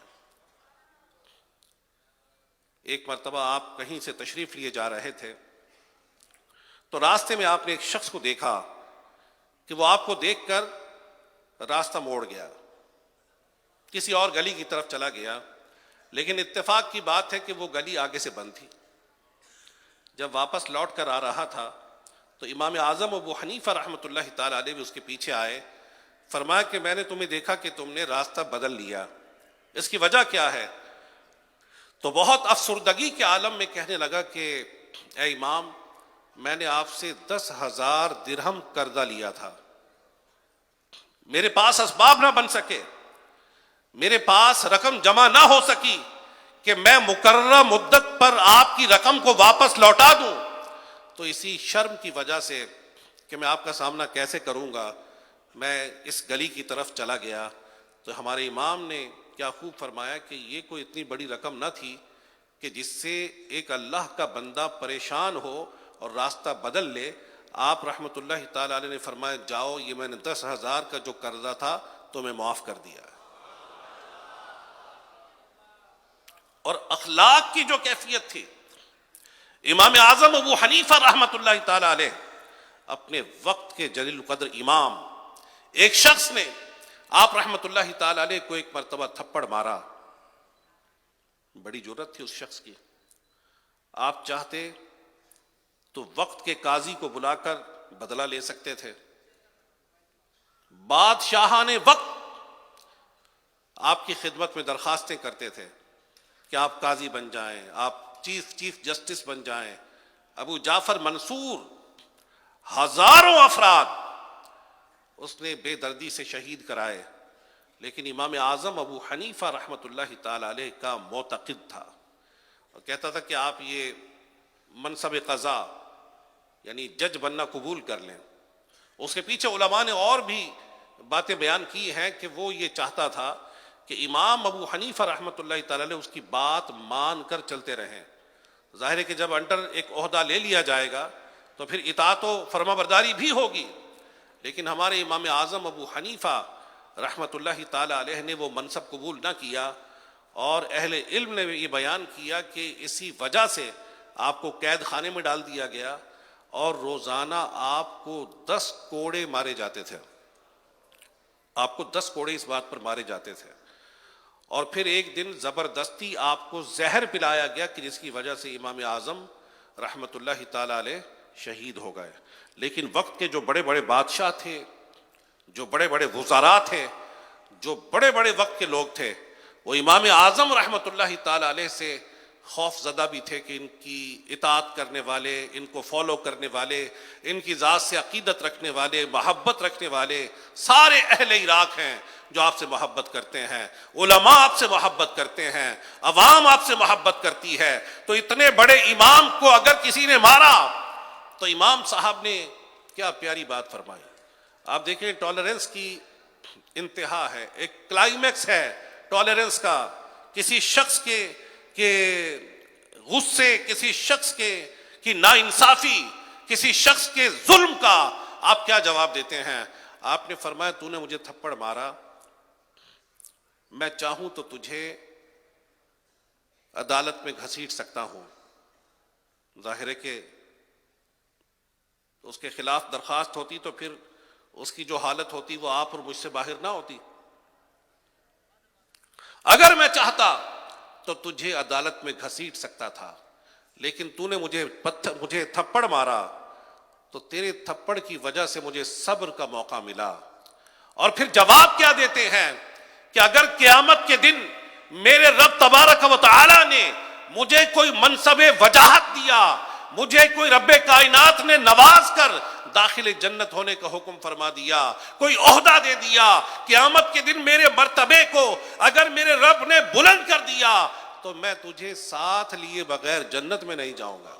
ایک مرتبہ آپ کہیں سے تشریف لیے جا رہے تھے تو راستے میں آپ نے ایک شخص کو دیکھا کہ وہ آپ کو دیکھ کر راستہ موڑ گیا، کسی اور گلی کی طرف چلا گیا، لیکن اتفاق کی بات ہے کہ وہ گلی آگے سے بند تھی۔ جب واپس لوٹ کر آ رہا تھا تو امام اعظم ابو حنیفہ رحمۃ اللہ تعالی علیہ بھی اس کے پیچھے آئے، فرمایا کہ میں نے تمہیں دیکھا کہ تم نے راستہ بدل لیا، اس کی وجہ کیا ہے؟ تو بہت افسردگی کے عالم میں کہنے لگا کہ اے امام، میں نے آپ سے 10,000 درہم قرضہ لیا تھا، میرے پاس اسباب نہ بن سکے، میرے پاس رقم جمع نہ ہو سکی کہ میں مقررہ مدت پر آپ کی رقم کو واپس لوٹا دوں، تو اسی شرم کی وجہ سے کہ میں آپ کا سامنا کیسے کروں گا، میں اس گلی کی طرف چلا گیا۔ تو ہمارے امام نے کیا خوب فرمایا کہ یہ کوئی اتنی بڑی رقم نہ تھی کہ جس سے ایک اللہ کا بندہ پریشان ہو اور راستہ بدل لے۔ آپ رحمۃ اللہ تعالی علیہ نے فرمایا جاؤ، یہ میں نے 10,000 کا جو قرضہ تھا تو میں معاف کر دیا۔ اور اخلاق کی جو کیفیت تھی، امام اعظم ابو حنیفہ رحمۃ اللہ تعالی علیہ اپنے وقت کے جلیل القدر امام، ایک شخص نے آپ رحمۃ اللہ تعالی علیہ کو ایک مرتبہ تھپڑ مارا، بڑی جرأت تھی اس شخص کی، آپ چاہتے تو وقت کے قاضی کو بلا کر بدلہ لے سکتے تھے، بادشاہان وقت آپ کی خدمت میں درخواستیں کرتے تھے کہ آپ قاضی بن جائیں، آپ چیف جسٹس بن جائیں۔ ابو جعفر منصور ہزاروں افراد اس نے بے دردی سے شہید کرائے، لیکن امام اعظم ابو حنیفہ رحمۃ اللہ تعالی علیہ کا معتقد تھا اور کہتا تھا کہ آپ یہ منصب قضا یعنی جج بننا قبول کر لیں۔ اس کے پیچھے علماء نے اور بھی باتیں بیان کی ہیں کہ وہ یہ چاہتا تھا کہ امام ابو حنیفہ رحمۃ اللہ تعالی علیہ اس کی بات مان کر چلتے رہیں۔ ظاہر ہے کہ جب انڈر ایک عہدہ لے لیا جائے گا تو پھر اطاعت و فرما برداری بھی ہوگی، لیکن ہمارے امام اعظم ابو حنیفہ رحمۃ اللہ تعالی علیہ نے وہ منصب قبول نہ کیا، اور اہل علم نے یہ بیان کیا کہ اسی وجہ سے آپ کو قید خانے میں ڈال دیا گیا اور روزانہ آپ کو 10 کوڑے مارے جاتے تھے، آپ کو 10 کوڑے اس بات پر مارے جاتے تھے، اور پھر ایک دن زبردستی آپ کو زہر پلایا گیا کہ جس کی وجہ سے امام اعظم رحمۃ اللہ تعالی علیہ شہید ہو گئے۔ لیکن وقت کے جو بڑے بڑے بادشاہ تھے، جو بڑے بڑے وزراء تھے، جو بڑے بڑے وقت کے لوگ تھے، وہ امام اعظم رحمۃ اللہ تعالی علیہ سے خوف زدہ بھی تھے کہ ان کی اطاعت کرنے والے، ان کو فالو کرنے والے، ان کی ذات سے عقیدت رکھنے والے، محبت رکھنے والے سارے اہل عراق ہیں جو آپ سے محبت کرتے ہیں، علماء آپ سے محبت کرتے ہیں، عوام آپ سے محبت کرتی ہے، تو اتنے بڑے امام کو اگر کسی نے مارا تو امام صاحب نے کیا پیاری بات فرمائی۔ آپ دیکھیں ٹالرنس کی انتہا ہے، ایک کلائمیکس ہے ٹالرنس کا، کسی شخص کے غصے، کسی شخص کی ناانصافی، کسی شخص کے ظلم کا آپ کیا جواب دیتے ہیں؟ آپ نے فرمایا تو نے مجھے تھپڑ مارا، میں چاہوں تو تجھے عدالت میں گھسیٹ سکتا ہوں۔ ظاہر ہے کہ اس کے خلاف درخواست ہوتی تو پھر اس کی جو حالت ہوتی وہ آپ اور مجھ سے باہر نہ ہوتی۔ اگر میں چاہتا تو تجھے عدالت میں گھسیٹ سکتا تھا، لیکن تو نے مجھے تھپڑ مارا تو تیرے تھپڑ کی وجہ سے مجھے صبر کا موقع ملا۔ اور پھر جواب کیا دیتے ہیں کہ اگر قیامت کے دن میرے رب تبارک و تعالی نے مجھے کوئی منصب وجاہت دیا، مجھے کوئی رب کائنات نے نواز کر داخل جنت ہونے کا حکم فرما دیا، کوئی عہدہ دے دیا، قیامت کے دن میرے مرتبے کو اگر میرے رب نے بلند کر دیا تو میں تجھے ساتھ لیے بغیر جنت میں نہیں جاؤں گا۔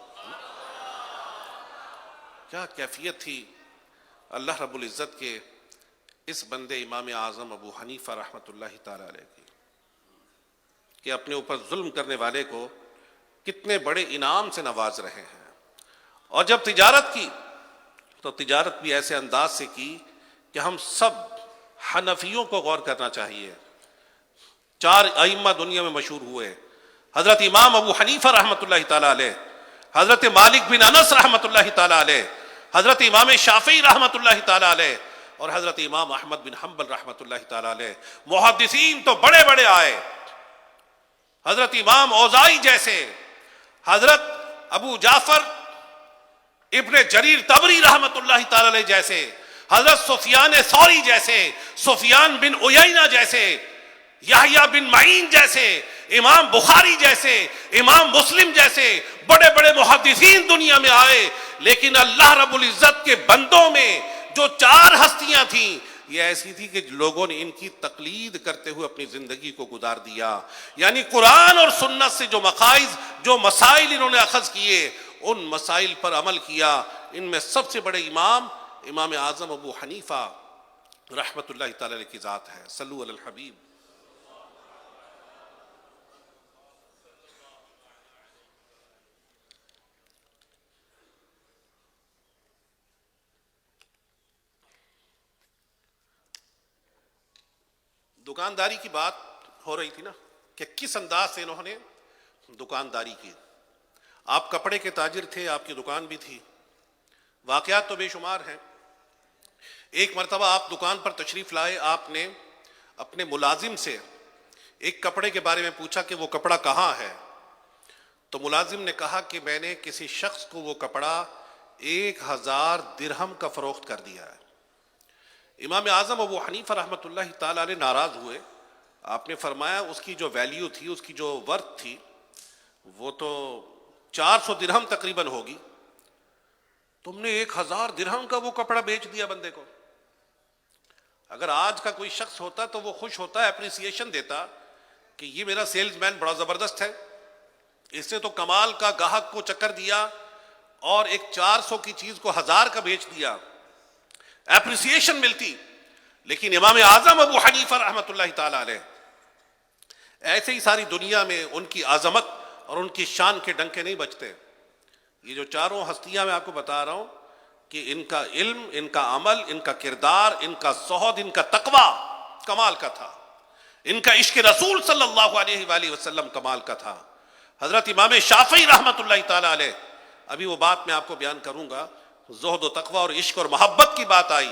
کیا کیفیت تھی اللہ رب العزت کے اس بندے امام اعظم ابو حنیفہ رحمۃ اللہ تعالی علیہ کی، کہ اپنے اوپر ظلم کرنے والے کو کتنے بڑے انعام سے نواز رہے ہیں۔ اور جب تجارت کی تو تجارت بھی ایسے انداز سے کی کہ ہم سب حنفیوں کو غور کرنا چاہیے۔ 4 ائمہ دنیا میں مشہور ہوئے، حضرت امام ابو حنیفہ رحمۃ اللہ تعالی علیہ، حضرت مالک بن انس رحمۃ اللہ تعالی علیہ، حضرت امام شافعی رحمۃ اللہ تعالی علیہ، اور حضرت امام احمد بن حنبل رحمۃ اللہ تعالی علیہ۔ محدثین تو بڑے بڑے آئے، حضرت امام اوزائی جیسے، حضرت ابو جعفر ابن جریر طبری رحمۃ اللہ تعالی علیہ جیسے، حضرت سفیان ثوری جیسے، سفیان بن عیینہ جیسے، یحییٰ بن معین جیسے، امام بخاری جیسے، امام مسلم جیسے بڑے بڑے محدثین دنیا میں آئے، لیکن اللہ رب العزت کے بندوں میں جو 4 ہستیاں تھیں یہ ایسی تھی کہ لوگوں نے ان کی تقلید کرتے ہوئے اپنی زندگی کو گزار دیا۔ یعنی قرآن اور سنت سے جو مقاصد، جو مسائل انہوں نے اخذ کیے، ان مسائل پر عمل کیا۔ ان میں سب سے بڑے امام اعظم ابو حنیفہ رحمۃ اللہ تعالی علیہ کی ذات ہے۔ صلو علی الحبیب۔ دکانداری کی بات ہو رہی تھی نا کہ کس انداز سے انہوں نے دکانداری کی۔ آپ کپڑے کے تاجر تھے، آپ کی دکان بھی تھی، واقعات تو بے شمار ہیں۔ ایک مرتبہ آپ دکان پر تشریف لائے، آپ نے اپنے ملازم سے ایک کپڑے کے بارے میں پوچھا کہ وہ کپڑا کہاں ہے، تو ملازم نے کہا کہ میں نے کسی شخص کو وہ کپڑا 1000 درہم کا فروخت کر دیا ہے۔ امام اعظم ابو حنیفہ رحمۃ اللہ تعالی علیہ ناراض ہوئے۔ آپ نے فرمایا اس کی جو ویلیو تھی، اس کی جو ورتھ تھی، وہ تو 400 درہم تقریباً ہوگی، تم نے 1000 درہم کا وہ کپڑا بیچ دیا بندے کو۔ اگر آج کا کوئی شخص ہوتا تو وہ خوش ہوتا، اپریسیشن دیتا کہ یہ میرا سیلز مین بڑا زبردست ہے، اس نے تو کمال کا گاہک کو چکر دیا اور ایک 400 کی چیز کو 1000 کا بیچ دیا، اپریسیشن ملتی۔ لیکن امام اعظم ابو حنیفہ رحمۃ اللہ تعالی علیہ ایسے ہی ساری دنیا میں ان کی عظمت اور ان کی شان کے ڈنکے نہیں بجتے۔ یہ جو 4 ہستیاں میں آپ کو بتا رہا ہوں کہ ان کا علم، ان کا عمل، ان کا کردار، ان کا زہد، ان کا تقوی کمال کا تھا، ان کا عشق رسول صلی اللہ علیہ وآلہ وسلم کمال کا تھا۔ حضرت امام شافعی رحمۃ اللہ تعالی علیہ، ابھی وہ بات میں آپ کو بیان کروں گا، زہد و تقوی اور عشق اور محبت کی بات آئی۔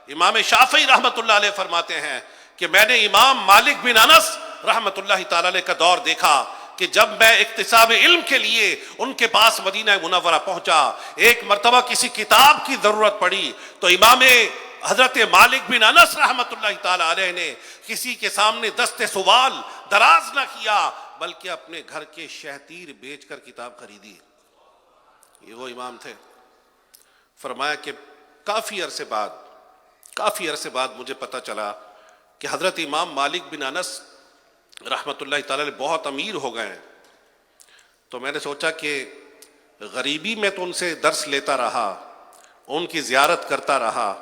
امام شافعی رحمۃ اللہ علیہ فرماتے ہیں کہ میں نے امام مالک بن انس رحمۃ اللہ تعالی علیہ کا دور دیکھا کہ جب میں اکتساب علم کے لیے ان کے پاس مدینہ منورہ پہنچا، ایک مرتبہ کسی کتاب کی ضرورت پڑی تو امام حضرت مالک بن انس رحمۃ اللہ تعالی علیہ نے کسی کے سامنے دست سوال دراز نہ کیا، بلکہ اپنے گھر کے شہتیر بیچ کر کتاب خریدی۔ یہ وہ امام تھے۔ فرمایا کہ کافی عرصے بعد مجھے پتہ چلا کہ حضرت امام مالک بن انس رحمۃ اللہ تعالی علیہ بہت امیر ہو گئے ہیں۔ تو میں نے سوچا کہ غریبی میں تو ان سے درس لیتا رہا، ان کی زیارت کرتا رہا،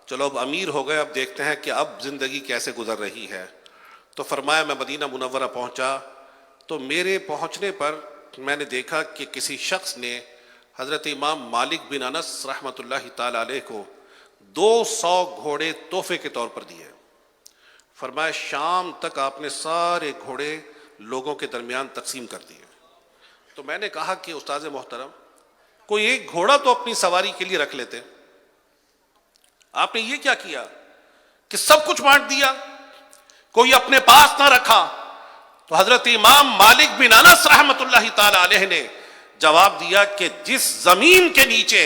چلو اب امیر ہو گئے، اب دیکھتے ہیں کہ اب زندگی کیسے گزر رہی ہے۔ تو فرمایا میں مدینہ منورہ پہنچا تو میرے پہنچنے پر میں نے دیکھا کہ کسی شخص نے حضرت امام مالک بن انس رحمۃ اللہ تعالی علیہ کو 200 گھوڑے تحفے کے طور پر دیے۔ فرمایا شام تک آپ نے سارے گھوڑے لوگوں کے درمیان تقسیم کر دیے۔ تو میں نے کہا کہ استاذ محترم، کوئی ایک گھوڑا تو اپنی سواری کے لیے رکھ لیتے، آپ نے یہ کیا کیا کہ سب کچھ بانٹ دیا، کوئی اپنے پاس نہ رکھا؟ تو حضرت امام مالک بن انس رحمۃ اللہ تعالی علیہ نے جواب دیا کہ جس زمین کے نیچے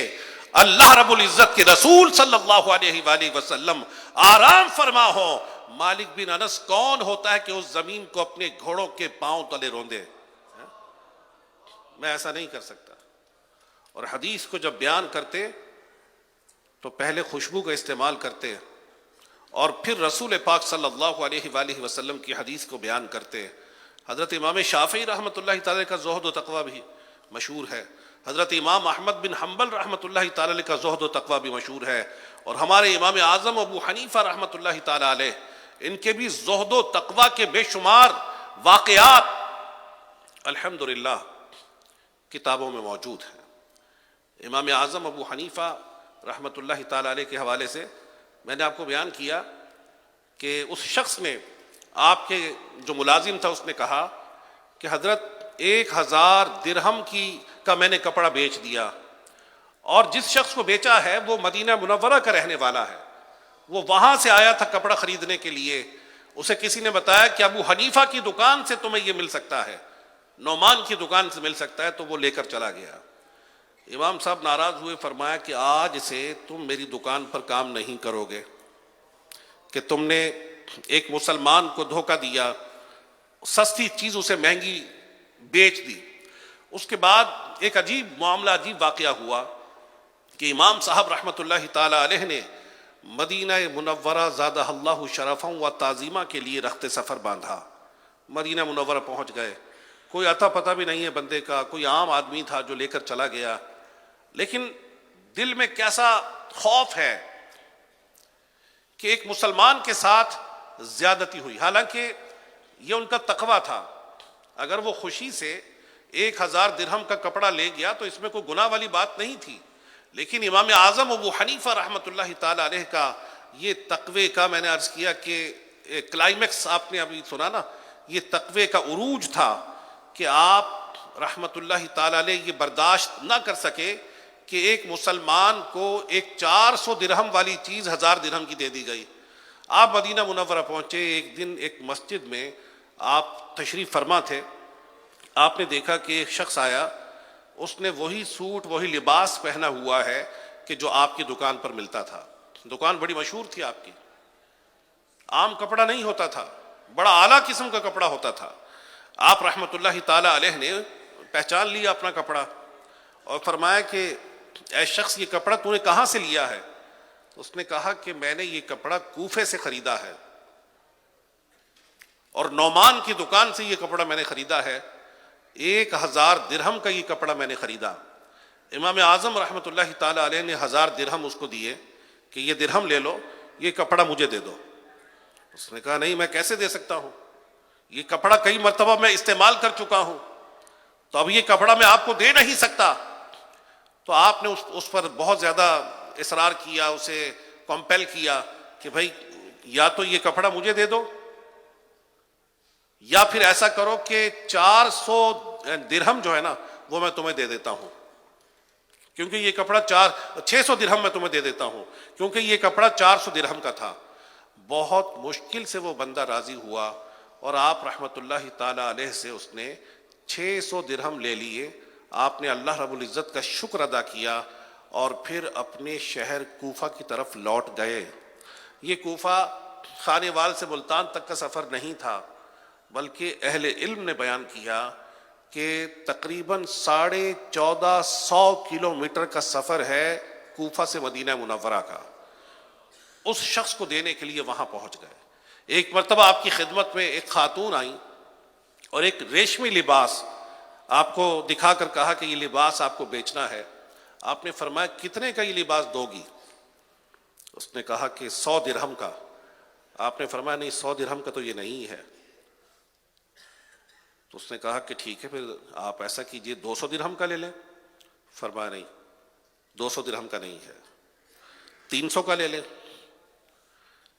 اللہ رب العزت کے رسول صلی اللہ علیہ وآلہ وسلم آرام فرما ہو، مالک بن انس کون ہوتا ہے کہ اس زمین کو اپنے گھوڑوں کے پاؤں تلے روندے؟ میں ایسا نہیں کر سکتا۔ اور حدیث کو جب بیان کرتے تو پہلے خوشبو کا استعمال کرتے اور پھر رسول پاک صلی اللہ علیہ وآلہ وسلم کی حدیث کو بیان کرتے. حضرت امام شافعی رحمۃ اللہ تعالی کا زہد و تقوی بھی مشہور ہے. حضرت امام احمد بن حنبل رحمۃ اللہ تعالی کا زہد و تقوی بھی مشہور ہے. اور ہمارے امام اعظم ابو حنیفہ رحمۃ اللہ تعالی علیہ، ان کے بھی زہد و تقوی کے بے شمار واقعات الحمدللہ کتابوں میں موجود ہیں. امام اعظم ابو حنیفہ رحمۃ اللہ تعالی علیہ کے حوالے سے میں نے آپ کو بیان کیا کہ اس شخص نے، آپ کے جو ملازم تھا، اس نے کہا کہ حضرت 1000 درہم کا میں نے کپڑا بیچ دیا، اور جس شخص کو بیچا ہے وہ مدینہ منورہ کا رہنے والا ہے، وہ وہاں سے آیا تھا کپڑا خریدنے کے لیے. اسے کسی نے بتایا کہ ابو حنیفہ کی دکان سے تمہیں یہ مل سکتا ہے، نعمان کی دکان سے مل سکتا ہے، تو وہ لے کر چلا گیا. امام صاحب ناراض ہوئے، فرمایا کہ آج سے تم میری دکان پر کام نہیں کرو گے، کہ تم نے ایک مسلمان کو دھوکہ دیا، سستی چیز اسے مہنگی بیچ دی. اس کے بعد ایک عجیب معاملہ، عجیب واقعہ ہوا کہ امام صاحب رحمۃ اللہ تعالی علیہ نے مدینہ منورہ زادہ اللہ شرفا و تعظیمہ کے لیے رخت سفر باندھا. مدینہ منورہ پہنچ گئے. کوئی اتا پتہ بھی نہیں ہے بندے کا، کوئی عام آدمی تھا جو لے کر چلا گیا. لیکن دل میں کیسا خوف ہے کہ ایک مسلمان کے ساتھ زیادتی ہوئی، حالانکہ یہ ان کا تقوی تھا. اگر وہ خوشی سے 1000 درہم کا کپڑا لے گیا تو اس میں کوئی گناہ والی بات نہیں تھی. لیکن امام اعظم ابو حنیفہ رحمۃ اللہ تعالی علیہ کا یہ تقوی کا، میں نے عرض کیا کہ کلائمیکس آپ نے ابھی سنا نا، یہ تقوی کا عروج تھا کہ آپ رحمۃ اللہ تعالی علیہ یہ برداشت نہ کر سکے کہ ایک مسلمان کو ایک 400 درہم والی چیز 1000 درہم کی دے دی گئی. آپ مدینہ منورہ پہنچے. ایک دن ایک مسجد میں آپ تشریف فرما تھے، آپ نے دیکھا کہ ایک شخص آیا، اس نے وہی سوٹ وہی لباس پہنا ہوا ہے کہ جو آپ کی دکان پر ملتا تھا. دکان بڑی مشہور تھی آپ کی، عام کپڑا نہیں ہوتا تھا، بڑا اعلیٰ قسم کا کپڑا ہوتا تھا. آپ رحمۃ اللہ تعالی علیہ نے پہچان لیا اپنا کپڑا اور فرمایا کہ اے شخص، یہ کپڑا تو نے کہاں سے لیا ہے؟ اس نے کہا کہ میں نے یہ کپڑا کوفے سے خریدا ہے، اور نعمان کی دکان سے یہ کپڑا میں نے خریدا ہے. 1000 درہم کا یہ کپڑا میں نے خریدا. امام اعظم رحمۃ اللہ تعالی علیہ نے 1000 درہم اس کو دیے کہ یہ درہم لے لو، یہ کپڑا مجھے دے دو. اس نے کہا نہیں، میں کیسے دے سکتا ہوں، یہ کپڑا کئی مرتبہ میں استعمال کر چکا ہوں، تو اب یہ کپڑا میں آپ کو دے نہیں سکتا. تو آپ نے اس پر بہت زیادہ اصرار کیا، اسے کمپیل کیا کہ بھائی یا تو یہ کپڑا مجھے دے دو، یا پھر ایسا کرو کہ 400 درہم جو ہے نا وہ میں تمہیں دے دیتا ہوں، کیونکہ یہ کپڑا 600 درہم میں تمہیں دے دیتا ہوں، کیونکہ یہ کپڑا 400 درہم کا تھا. بہت مشکل سے وہ بندہ راضی ہوا، اور آپ رحمۃ اللہ تعالی علیہ سے اس نے 600 درہم لے لیے. آپ نے اللہ رب العزت کا شکر ادا کیا اور پھر اپنے شہر کوفہ کی طرف لوٹ گئے. یہ کوفہ خانے وال سے ملتان تک کا سفر نہیں تھا، بلکہ اہل علم نے بیان کیا کہ تقریباً 1450 کلومیٹر کا سفر ہے کوفہ سے مدینہ منورہ کا. اس شخص کو دینے کے لیے وہاں پہنچ گئے. ایک مرتبہ آپ کی خدمت میں ایک خاتون آئیں اور ایک ریشمی لباس آپ کو دکھا کر کہا کہ یہ لباس آپ کو بیچنا ہے. آپ نے فرمایا کتنے کا یہ لباس دو گی؟ اس نے کہا کہ 100 درہم کا. آپ نے فرمایا نہیں، 100 درہم کا تو یہ نہیں ہے. تو اس نے کہا کہ ٹھیک ہے، پھر آپ ایسا کیجئے 200 درہم کا لے لیں. فرمایا نہیں، 200 درہم کا نہیں ہے، 300 کا لے لیں.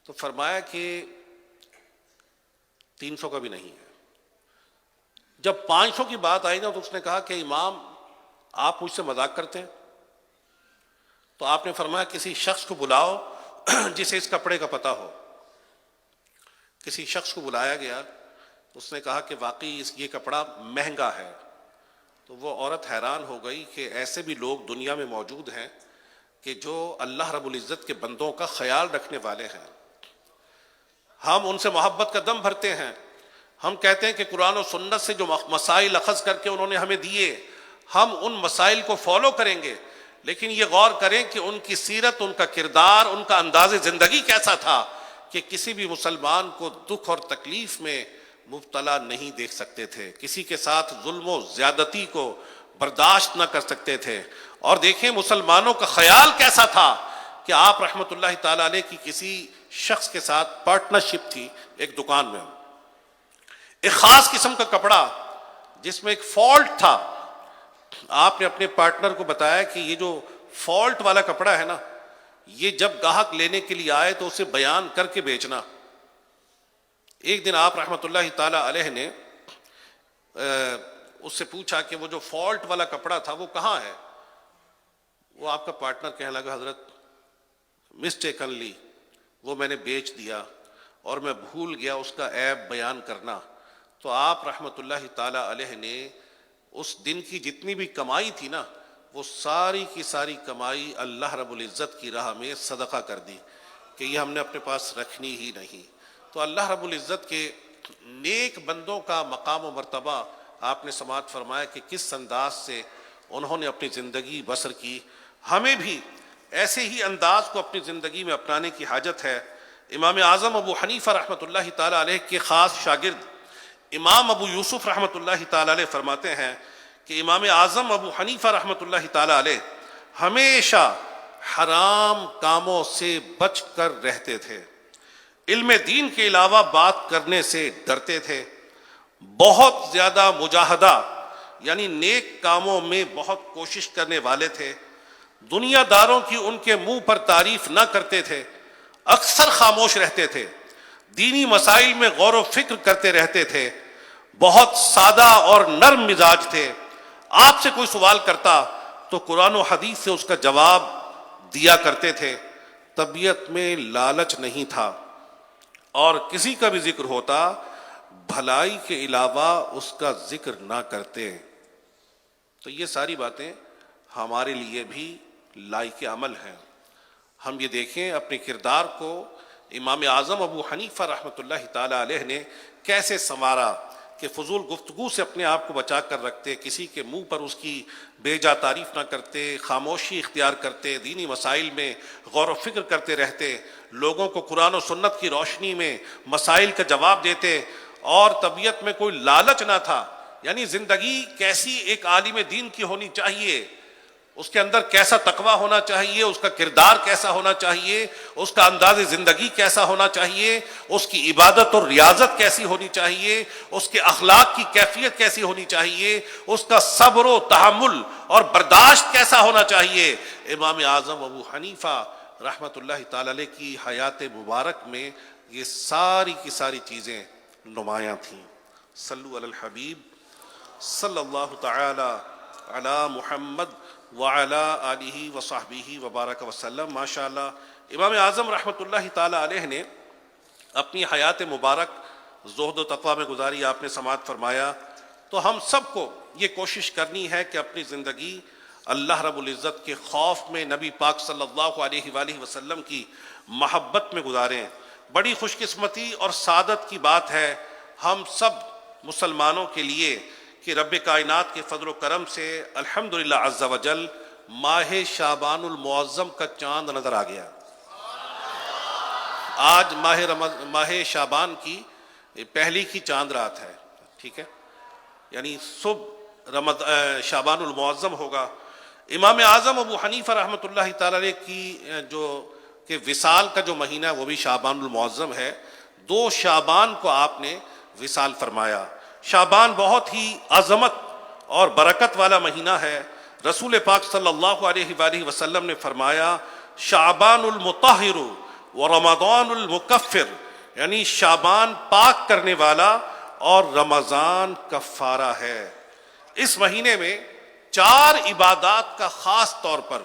تو فرمایا کہ 300 کا بھی نہیں ہے. جب 500 کی بات آئی نا تو اس نے کہا کہ امام آپ مجھ سے مذاق کرتے ہیں. تو آپ نے فرمایا کسی شخص کو بلاؤ جسے اس کپڑے کا پتہ ہو. کسی شخص کو بلایا گیا، اس نے کہا کہ واقعی یہ کپڑا مہنگا ہے. تو وہ عورت حیران ہو گئی کہ ایسے بھی لوگ دنیا میں موجود ہیں کہ جو اللہ رب العزت کے بندوں کا خیال رکھنے والے ہیں. ہم ان سے محبت کا دم بھرتے ہیں، ہم کہتے ہیں کہ قرآن و سنت سے جو مسائل اخذ کر کے انہوں نے ہمیں دیے، ہم ان مسائل کو فالو کریں گے، لیکن یہ غور کریں کہ ان کی سیرت، ان کا کردار، ان کا انداز زندگی کیسا تھا کہ کسی بھی مسلمان کو دکھ اور تکلیف میں مبتلا نہیں دیکھ سکتے تھے، کسی کے ساتھ ظلم و زیادتی کو برداشت نہ کر سکتے تھے۔ اور دیکھیں مسلمانوں کا خیال کیسا تھا کہ آپ رحمۃ اللہ تعالی علیہ کی کسی شخص کے ساتھ پارٹنرشپ تھی ایک دکان میں، ایک خاص قسم کا کپڑا جس میں ایک فالٹ تھا۔ آپ نے اپنے پارٹنر کو بتایا کہ یہ جو فالٹ والا کپڑا ہے نا، یہ جب گاہک لینے کے لیے آئے تو اسے بیان کر کے بیچنا۔ ایک دن آپ رحمۃ اللہ تعالی علیہ نے اس سے پوچھا کہ وہ جو فالٹ والا کپڑا تھا وہ کہاں ہے؟ وہ آپ کا پارٹنر کہنے لگا حضرت مسٹیکنلی وہ میں نے بیچ دیا اور میں بھول گیا اس کا عیب بیان کرنا۔ تو آپ رحمۃ اللہ تعالی علیہ نے اس دن کی جتنی بھی کمائی تھی نا، وہ ساری کی ساری کمائی اللہ رب العزت کی راہ میں صدقہ کر دی کہ یہ ہم نے اپنے پاس رکھنی ہی نہیں۔ تو اللہ رب العزت کے نیک بندوں کا مقام و مرتبہ آپ نے سماعت فرمایا کہ کس انداز سے انہوں نے اپنی زندگی بسر کی۔ ہمیں بھی ایسے ہی انداز کو اپنی زندگی میں اپنانے کی حاجت ہے۔ امام اعظم ابو حنیفہ رحمۃ اللہ تعالی علیہ کے خاص شاگرد امام ابو یوسف رحمۃ اللہ تعالی علیہ فرماتے ہیں کہ امام اعظم ابو حنیفہ رحمۃ اللہ تعالی علیہ ہمیشہ حرام کاموں سے بچ کر رہتے تھے، علم دین کے علاوہ بات کرنے سے ڈرتے تھے، بہت زیادہ مجاہدہ یعنی نیک کاموں میں بہت کوشش کرنے والے تھے، دنیا داروں کی ان کے منہ پر تعریف نہ کرتے تھے، اکثر خاموش رہتے تھے، دینی مسائل میں غور و فکر کرتے رہتے تھے، بہت سادہ اور نرم مزاج تھے۔ آپ سے کوئی سوال کرتا تو قرآن و حدیث سے اس کا جواب دیا کرتے تھے، طبیعت میں لالچ نہیں تھا، اور کسی کا بھی ذکر ہوتا بھلائی کے علاوہ اس کا ذکر نہ کرتے۔ تو یہ ساری باتیں ہمارے لیے بھی لائق عمل ہیں۔ ہم یہ دیکھیں اپنے کردار کو امام اعظم ابو حنیفہ رحمۃ اللہ تعالی علیہ نے کیسے سنوارا کہ فضول گفتگو سے اپنے آپ کو بچا کر رکھتے، کسی کے منہ پر اس کی بے جا تعریف نہ کرتے، خاموشی اختیار کرتے، دینی مسائل میں غور و فکر کرتے رہتے، لوگوں کو قرآن و سنت کی روشنی میں مسائل کا جواب دیتے، اور طبیعت میں کوئی لالچ نہ تھا۔ یعنی زندگی کیسی ایک عالم دین کی ہونی چاہیے، اس کے اندر کیسا تقویٰ ہونا چاہیے، اس کا کردار کیسا ہونا چاہیے، اس کا انداز زندگی کیسا ہونا چاہیے، اس کی عبادت اور ریاضت کیسی ہونی چاہیے، اس کے اخلاق کی کیفیت کیسی ہونی چاہیے، اس کا صبر و تحمل اور برداشت کیسا ہونا چاہیے۔ امام اعظم ابو حنیفہ رحمۃ اللہ تعالی علیہ کی حیات مبارک میں یہ ساری کی ساری چیزیں نمایاں تھیں۔ صلو علی الحبیب صلی اللہ تعالی علی محمد وعلی آلہ وصحبہ وبارک وسلم۔ ماشاءاللہ امام اعظم رحمۃ اللہ تعالی علیہ نے اپنی حیات مبارک زہد و تقویٰ میں گزاری، آپ نے سماعت فرمایا۔ تو ہم سب کو یہ کوشش کرنی ہے کہ اپنی زندگی اللہ رب العزت کے خوف میں، نبی پاک صلی اللہ علیہ وآلہ وسلم کی محبت میں گزاریں۔ بڑی خوش قسمتی اور سعادت کی بات ہے ہم سب مسلمانوں کے لیے کہ رب کائنات کے فضل و کرم سے الحمدللہ عز و جل ماہ شعبان المعظم کا چاند نظر آ گیا۔ آج ماہ شعبان کی پہلی کی چاند رات ہے، ٹھیک ہے، یعنی صبح شعبان المعظم ہوگا۔ امام اعظم ابو حنیفہ رحمۃ اللہ تعالی علیہ کی کہ وصال کا جو مہینہ ہے وہ بھی شعبان المعظم ہے۔ 2 شعبان کو آپ نے وصال فرمایا۔ شعبان بہت ہی عظمت اور برکت والا مہینہ ہے۔ رسول پاک صلی اللہ علیہ وآلہ وسلم نے فرمایا شعبان المطہر و رمضان المکفر، یعنی شعبان پاک کرنے والا اور رمضان کفارہ ہے۔ اس مہینے میں 4 عبادات کا خاص طور پر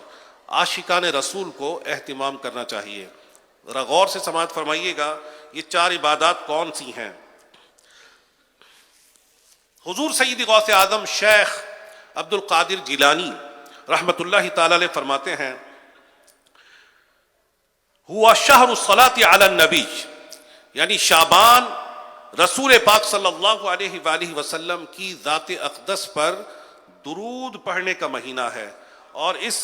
عاشقان رسول کو اہتمام کرنا چاہیے۔ ذرا غور سے سماعت فرمائیے گا، یہ 4 عبادات کون سی ہیں؟ حضور سید غوث اعظم شیخ عبد القادر جیلانی رحمۃ اللہ تعالی علیہ فرماتے ہیں ہوا شہر الصلاۃ علی النبی، یعنی شعبان رسول پاک صلی اللہ علیہ وآلہ وسلم کی ذات اقدس پر درود پڑھنے کا مہینہ ہے، اور اس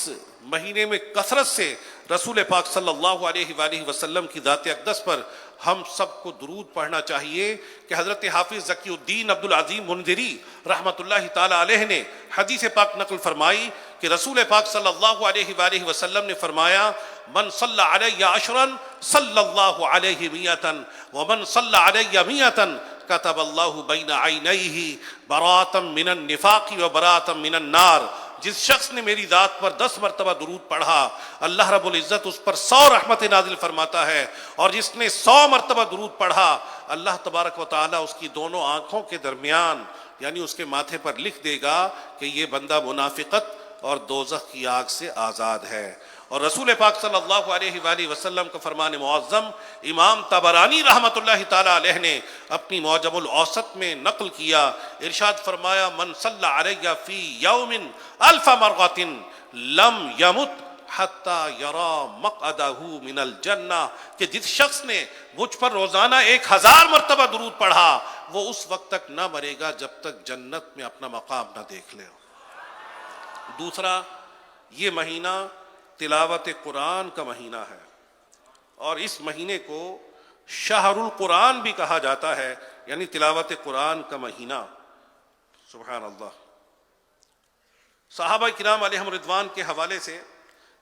مہینے میں کثرت سے رسول پاک صلی اللہ علیہ وآلہ وسلم کی ذات اقدس پر ہم سب کو درود پڑھنا چاہیے کہ حضرت حافظ ذکی الدین عبدالعظیم منذری رحمۃ اللہ تعالی علیہ نے حدیث پاک نقل فرمائی کہ رسول پاک صلی اللہ علیہ وآلہ وسلم نے فرمایا من صلی علی عشرا صلی اللہ علیہ میتا ومن صلی علی میتا کتب اللہ بین عینیہ براءۃ من النفاق وبراءۃ من النار۔ جس شخص نے میری ذات پر 10 مرتبہ درود پڑھا اللہ رب العزت اس پر 100 رحمت نازل فرماتا ہے، اور جس نے 100 مرتبہ درود پڑھا اللہ تبارک و تعالیٰ اس کی دونوں آنکھوں کے درمیان یعنی اس کے ماتھے پر لکھ دے گا کہ یہ بندہ منافقت اور دوزخ کی آگ سے آزاد ہے۔ اور رسول پاک صلی اللہ علیہ وآلہ وسلم کا فرمان معظم امام طبرانی رحمۃ اللہ تعالی علیہ نے اپنی معجم الاوسط میں نقل کیا، ارشاد فرمایا من صلی علی فی یوم 1000 مرۃ لم یمت حتی یری مقعدہ من الجنہ، کہ جس شخص نے مجھ پر روزانہ 1000 مرتبہ درود پڑھا وہ اس وقت تک نہ مرے گا جب تک جنت میں اپنا مقام نہ دیکھ لے۔ دوسرا، یہ مہینہ تلاوت قرآن کا مہینہ ہے، اور اس مہینے کو شہر القرآن بھی کہا جاتا ہے، یعنی تلاوت قرآن کا مہینہ۔ سبحان اللہ۔ صحابہ کرام علیہم رضوان کے حوالے سے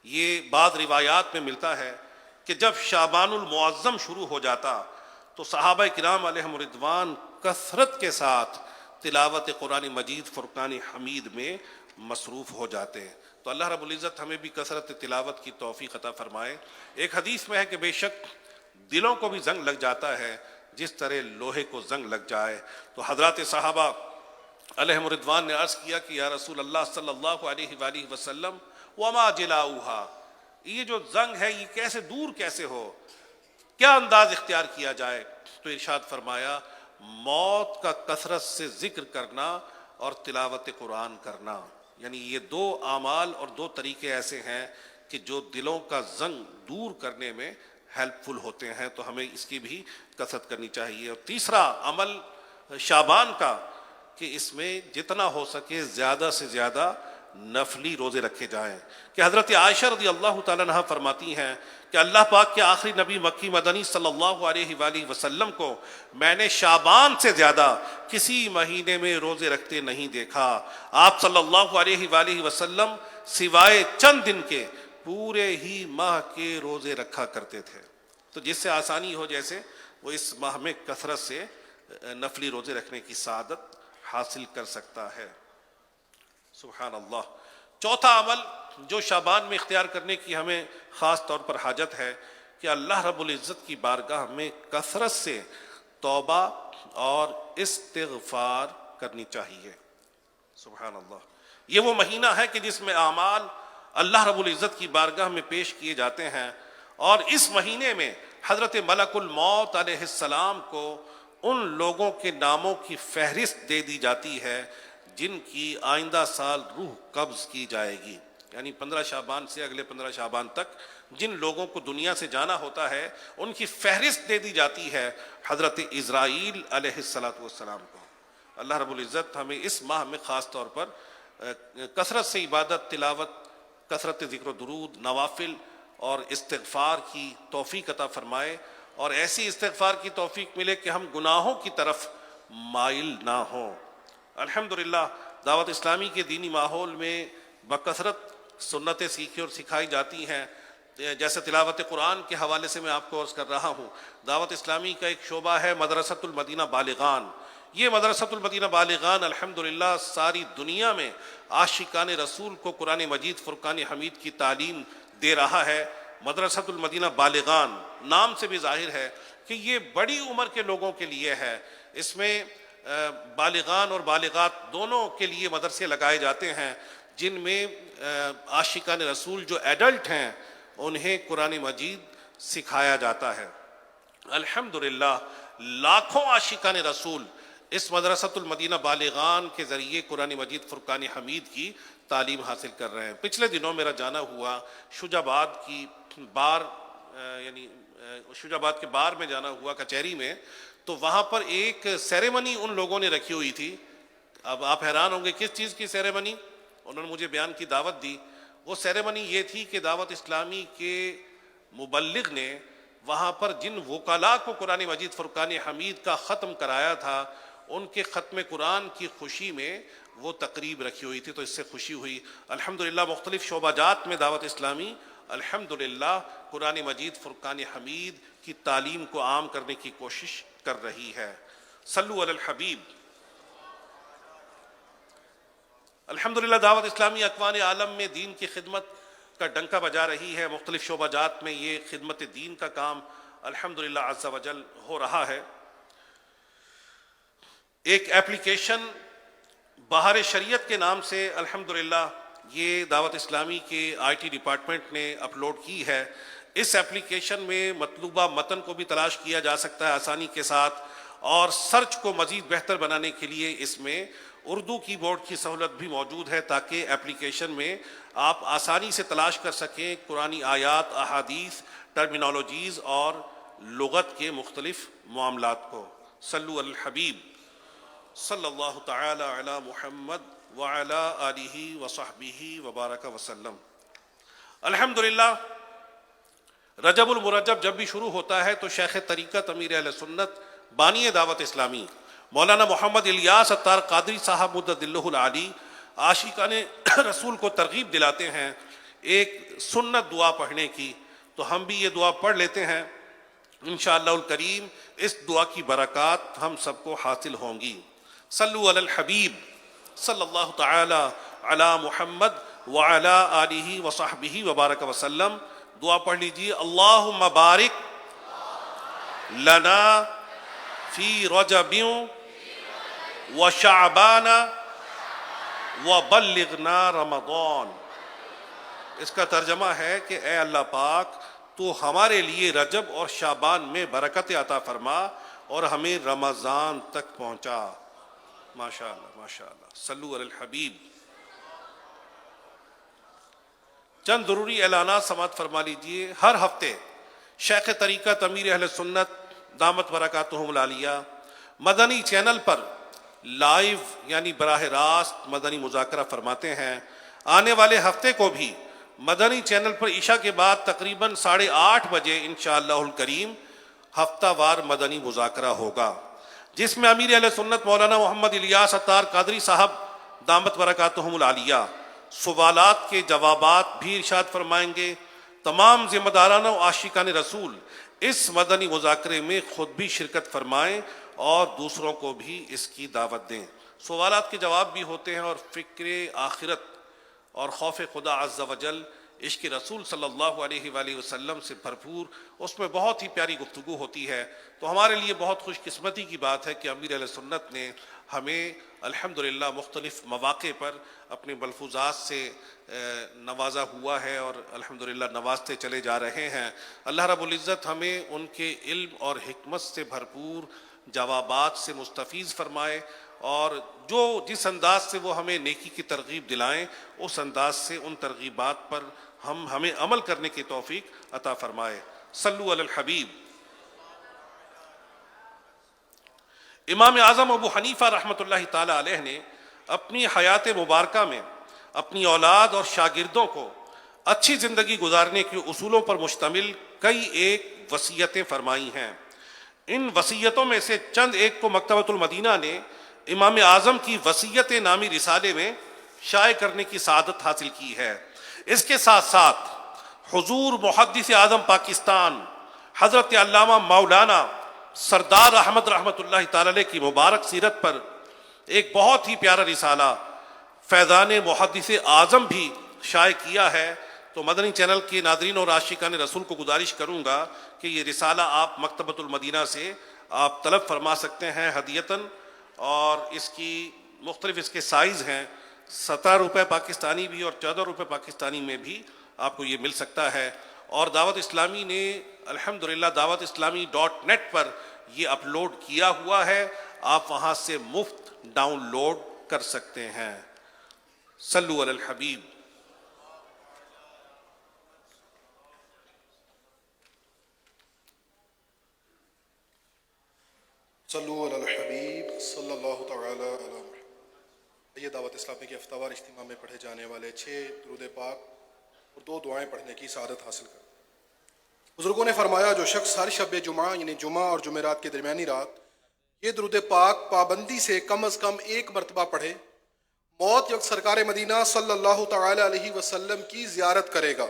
یہ بعض روایات میں ملتا ہے کہ جب شعبان المعظم شروع ہو جاتا تو صحابہ کرام علیہم رضوان کثرت کے ساتھ تلاوت قرآن مجید فرقان حمید میں مصروف ہو جاتے ہیں۔ تو اللہ رب العزت ہمیں بھی کثرت تلاوت کی توفیق عطا فرمائے۔ ایک حدیث میں ہے کہ بے شک دلوں کو بھی زنگ لگ جاتا ہے جس طرح لوہے کو زنگ لگ جائے۔ تو حضرات صحابہ علیہم رضوان نے عرض کیا کہ یا رسول اللہ صلی اللہ علیہ وآلہ وسلم وما جلاؤہا، یہ جو زنگ ہے یہ کیسے دور کیسے ہو، کیا انداز اختیار کیا جائے؟ تو ارشاد فرمایا موت کا کثرت سے ذکر کرنا اور تلاوت قرآن کرنا، یعنی یہ 2 اعمال اور 2 طریقے ایسے ہیں کہ جو دلوں کا زنگ دور کرنے میں ہیلپ فل ہوتے ہیں، تو ہمیں اس کی بھی کثرت کرنی چاہیے۔ اور تیسرا عمل شعبان کا کہ اس میں جتنا ہو سکے زیادہ سے زیادہ نفلی روزے رکھے جائیں، کہ حضرت عائشہ رضی اللہ تعالیٰ عنہ فرماتی ہیں کہ اللہ پاک کے آخری نبی مکی مدنی صلی اللہ علیہ وآلہ وسلم کو میں نے شعبان سے زیادہ کسی مہینے میں روزے رکھتے نہیں دیکھا۔ آپ صلی اللہ علیہ وآلہ وسلم سوائے چند دن کے پورے ہی ماہ کے روزے رکھا کرتے تھے۔ تو جس سے آسانی ہو جیسے وہ اس ماہ میں کثرت سے نفلی روزے رکھنے کی سعادت حاصل کر سکتا ہے۔ سبحان اللہ۔ چوتھا عمل جو شعبان میں اختیار کرنے کی ہمیں خاص طور پر حاجت ہے کہ اللہ رب العزت کی بارگاہ میں کثرت سے توبہ اور استغفار کرنی چاہیے۔ سبحان اللہ۔ یہ وہ مہینہ ہے کہ جس میں اعمال اللہ رب العزت کی بارگاہ میں پیش کیے جاتے ہیں، اور اس مہینے میں حضرت ملک الموت علیہ السلام کو ان لوگوں کے ناموں کی فہرست دے دی جاتی ہے جن کی آئندہ سال روح قبض کی جائے گی، یعنی 15 شعبان سے اگلے 15 شعبان تک جن لوگوں کو دنیا سے جانا ہوتا ہے ان کی فہرست دے دی جاتی ہے حضرت اسرائیل علیہ السلام کو۔ اللہ رب العزت ہمیں اس ماہ میں خاص طور پر کثرت سے عبادت، تلاوت، کثرت ذکر و درود، نوافل اور استغفار کی توفیق عطا فرمائے، اور ایسی استغفار کی توفیق ملے کہ ہم گناہوں کی طرف مائل نہ ہوں۔ الحمدللہ دعوت اسلامی کے دینی ماحول میں بکثرت سنتیں سیکھی اور سکھائی جاتی ہیں، جیسے تلاوت قرآن کے حوالے سے میں آپ کو عرض کر رہا ہوں۔ دعوت اسلامی کا ایک شعبہ ہے مدرسۃ المدینہ بالغان۔ یہ مدرسۃ المدینہ بالغان الحمدللہ ساری دنیا میں عاشقان رسول کو قرآن مجید فرقان حمید کی تعلیم دے رہا ہے۔ مدرسۃ المدینہ بالغان نام سے بھی ظاہر ہے کہ یہ بڑی عمر کے لوگوں کے لیے ہے۔ اس میں بالغان اور بالغات دونوں کے لیے مدرسے لگائے جاتے ہیں، جن میں عاشقان رسول جو ایڈلٹ ہیں انہیں قرآن مجید سکھایا جاتا ہے۔ الحمدللہ لاکھوں عاشقان رسول اس مدرسۃ المدینہ بالغان کے ذریعے قرآن مجید فرقان حمید کی تعلیم حاصل کر رہے ہیں۔ پچھلے دنوں میرا جانا ہوا شجاباد کی بار، یعنی شجاباد کے بار میں جانا ہوا کچہری میں، تو وہاں پر ایک سیریمنی ان لوگوں نے رکھی ہوئی تھی۔ اب آپ حیران ہوں گے کس چیز کی سیریمنی؟ انہوں نے مجھے بیان کی دعوت دی. وہ سیریمنی یہ تھی کہ دعوت اسلامی کے مبلغ نے وہاں پر جن وکلاء کو قرآن مجید فرقان حمید کا ختم کرایا تھا ان کے ختم قرآن کی خوشی میں وہ تقریب رکھی ہوئی تھی، تو اس سے خوشی ہوئی. الحمدللہ مختلف شعبہ جات میں دعوت اسلامی الحمدللہ قرآن مجید فرقان حمید کی تعلیم کو عام کرنے کی کوشش کر رہی ہے. صلو علی الحبیب. الحمدللہ دعوت اسلامی اکوان عالم میں دین کی خدمت کا ڈنکا بجا رہی ہے. مختلف شعبہ جات میں یہ خدمت دین کا کام الحمدللہ عز و جل ہو رہا ہے. ایک ایپلیکیشن بہار شریعت کے نام سے الحمدللہ یہ دعوت اسلامی کے آئی ٹی ڈپارٹمنٹ نے اپلوڈ کی ہے. اس ایپلیکیشن میں مطلوبہ متن کو بھی تلاش کیا جا سکتا ہے آسانی کے ساتھ، اور سرچ کو مزید بہتر بنانے کے لیے اس میں اردو کی بورڈ کی سہولت بھی موجود ہے تاکہ ایپلیکیشن میں آپ آسانی سے تلاش کر سکیں قرآنی آیات، احادیث، ٹرمینالوجیز اور لغت کے مختلف معاملات کو. صلو علی الحبیب صلی اللہ تعالی علی محمد وعلی آلہ وصحبہ وبارک وسلم. الحمدللہ رجب المرجب جب بھی شروع ہوتا ہے تو شیخ طریقت امیر اہل سنت بانی دعوت اسلامی مولانا محمد الیاس اتار قادری صاحب مدد اللہ العالی عاشقان رسول کو ترغیب دلاتے ہیں ایک سنت دعا پڑھنے کی. تو ہم بھی یہ دعا پڑھ لیتے ہیں، انشاءاللہ الکریم اس دعا کی برکات ہم سب کو حاصل ہوں گی. صلو علی الحبیب صلی اللہ تعالی علی محمد وعلی آلہ وصحبہ وبارک وسلم. دعا پڑھ لیجیے. اللہم بارک لنا فی رجب وشعبان وبلغنا رمضان. اس کا ترجمہ ہے کہ اے اللہ پاک تو ہمارے لیے رجب اور شعبان میں برکت عطا فرما اور ہمیں رمضان تک پہنچا. ماشاءاللہ ماشاءاللہ. صلو علی الحبیب. چند ضروری اعلانات سماعت فرما لیجئے. ہر ہفتے شیخ طریقت امیر اہل سنت دامت برکاتہم العالیہ مدنی چینل پر لائیو یعنی براہ راست مدنی مذاکرہ فرماتے ہیں. آنے والے ہفتے کو بھی مدنی چینل پر عشاء کے بعد تقریباً 8:30 بجے انشاءاللہ الکریم ہفتہ وار مدنی مذاکرہ ہوگا، جس میں امیر اہل سنت مولانا محمد الیاس اتار قادری صاحب دامت برکاتہم العالیہ سوالات کے جوابات بھی ارشاد فرمائیں گے. تمام ذمہ داران و عاشقان رسول اس مدنی مذاکرے میں خود بھی شرکت فرمائیں اور دوسروں کو بھی اس کی دعوت دیں. سوالات کے جواب بھی ہوتے ہیں اور فکر آخرت اور خوف خدا عز و جل، عشق رسول صلی اللہ علیہ وآلہ وسلم سے بھرپور اس میں بہت ہی پیاری گفتگو ہوتی ہے. تو ہمارے لیے بہت خوش قسمتی کی بات ہے کہ امیر اہل سنت نے ہمیں الحمدللہ مختلف مواقع پر اپنے ملفوظات سے نوازا ہوا ہے اور الحمدللہ نوازتے چلے جا رہے ہیں. اللہ رب العزت ہمیں ان کے علم اور حکمت سے بھرپور جوابات سے مستفیض فرمائے، اور جو جس انداز سے وہ ہمیں نیکی کی ترغیب دلائیں اس انداز سے ان ترغیبات پر ہمیں عمل کرنے کی توفیق عطا فرمائے. صلو علی الحبیب. امام اعظم ابو حنیفہ رحمۃ اللہ تعالی علیہ نے اپنی حیات مبارکہ میں اپنی اولاد اور شاگردوں کو اچھی زندگی گزارنے کے اصولوں پر مشتمل کئی ایک وصیتیں فرمائی ہیں. ان وصیتوں میں سے چند ایک کو مکتبۃ المدینہ نے امام اعظم کی وصیت نامی رسالے میں شائع کرنے کی سعادت حاصل کی ہے. اس کے ساتھ ساتھ حضور محدث اعظم پاکستان حضرت علامہ مولانا سردار احمد رحمۃ اللہ تعالی علیہ کی مبارک سیرت پر ایک بہت ہی پیارا رسالہ فیضان محدث اعظم بھی شائع کیا ہے. تو مدنی چینل کے ناظرین اور عاشقان رسول کو گزارش کروں گا کہ یہ رسالہ آپ مکتبۃ المدینہ سے آپ طلب فرما سکتے ہیں ہدیتاً، اور اس کی مختلف اس کے سائز ہیں. 17 روپے پاکستانی بھی اور 14 روپے پاکستانی میں بھی آپ کو یہ مل سکتا ہے. اور دعوت اسلامی نے الحمدللہ دعوت اسلامی .net پر یہ اپلوڈ کیا ہوا ہے، آپ وہاں سے مفت ڈاؤن لوڈ کر سکتے ہیں. صلو علی الحبیب. صلو علی الحبیب صلی اللہ تعالی علی محمد. یہ دعوت اسلامی کے ہفتہ وار اجتماع میں پڑھے جانے والے 6 درود پاک اور 2 دعائیں پڑھنے کی سعادت حاصل کرتے ہیں۔ بزرگوں نے فرمایا جو شخص ہر شب جمعہ یعنی جمعہ اور جمعرات کے درمیانی رات یہ درود پاک پابندی سے کم از کم 1 مرتبہ پڑھے، موت وقت سرکار مدینہ صلی اللہ تعالی علیہ وسلم کی زیارت کرے گا،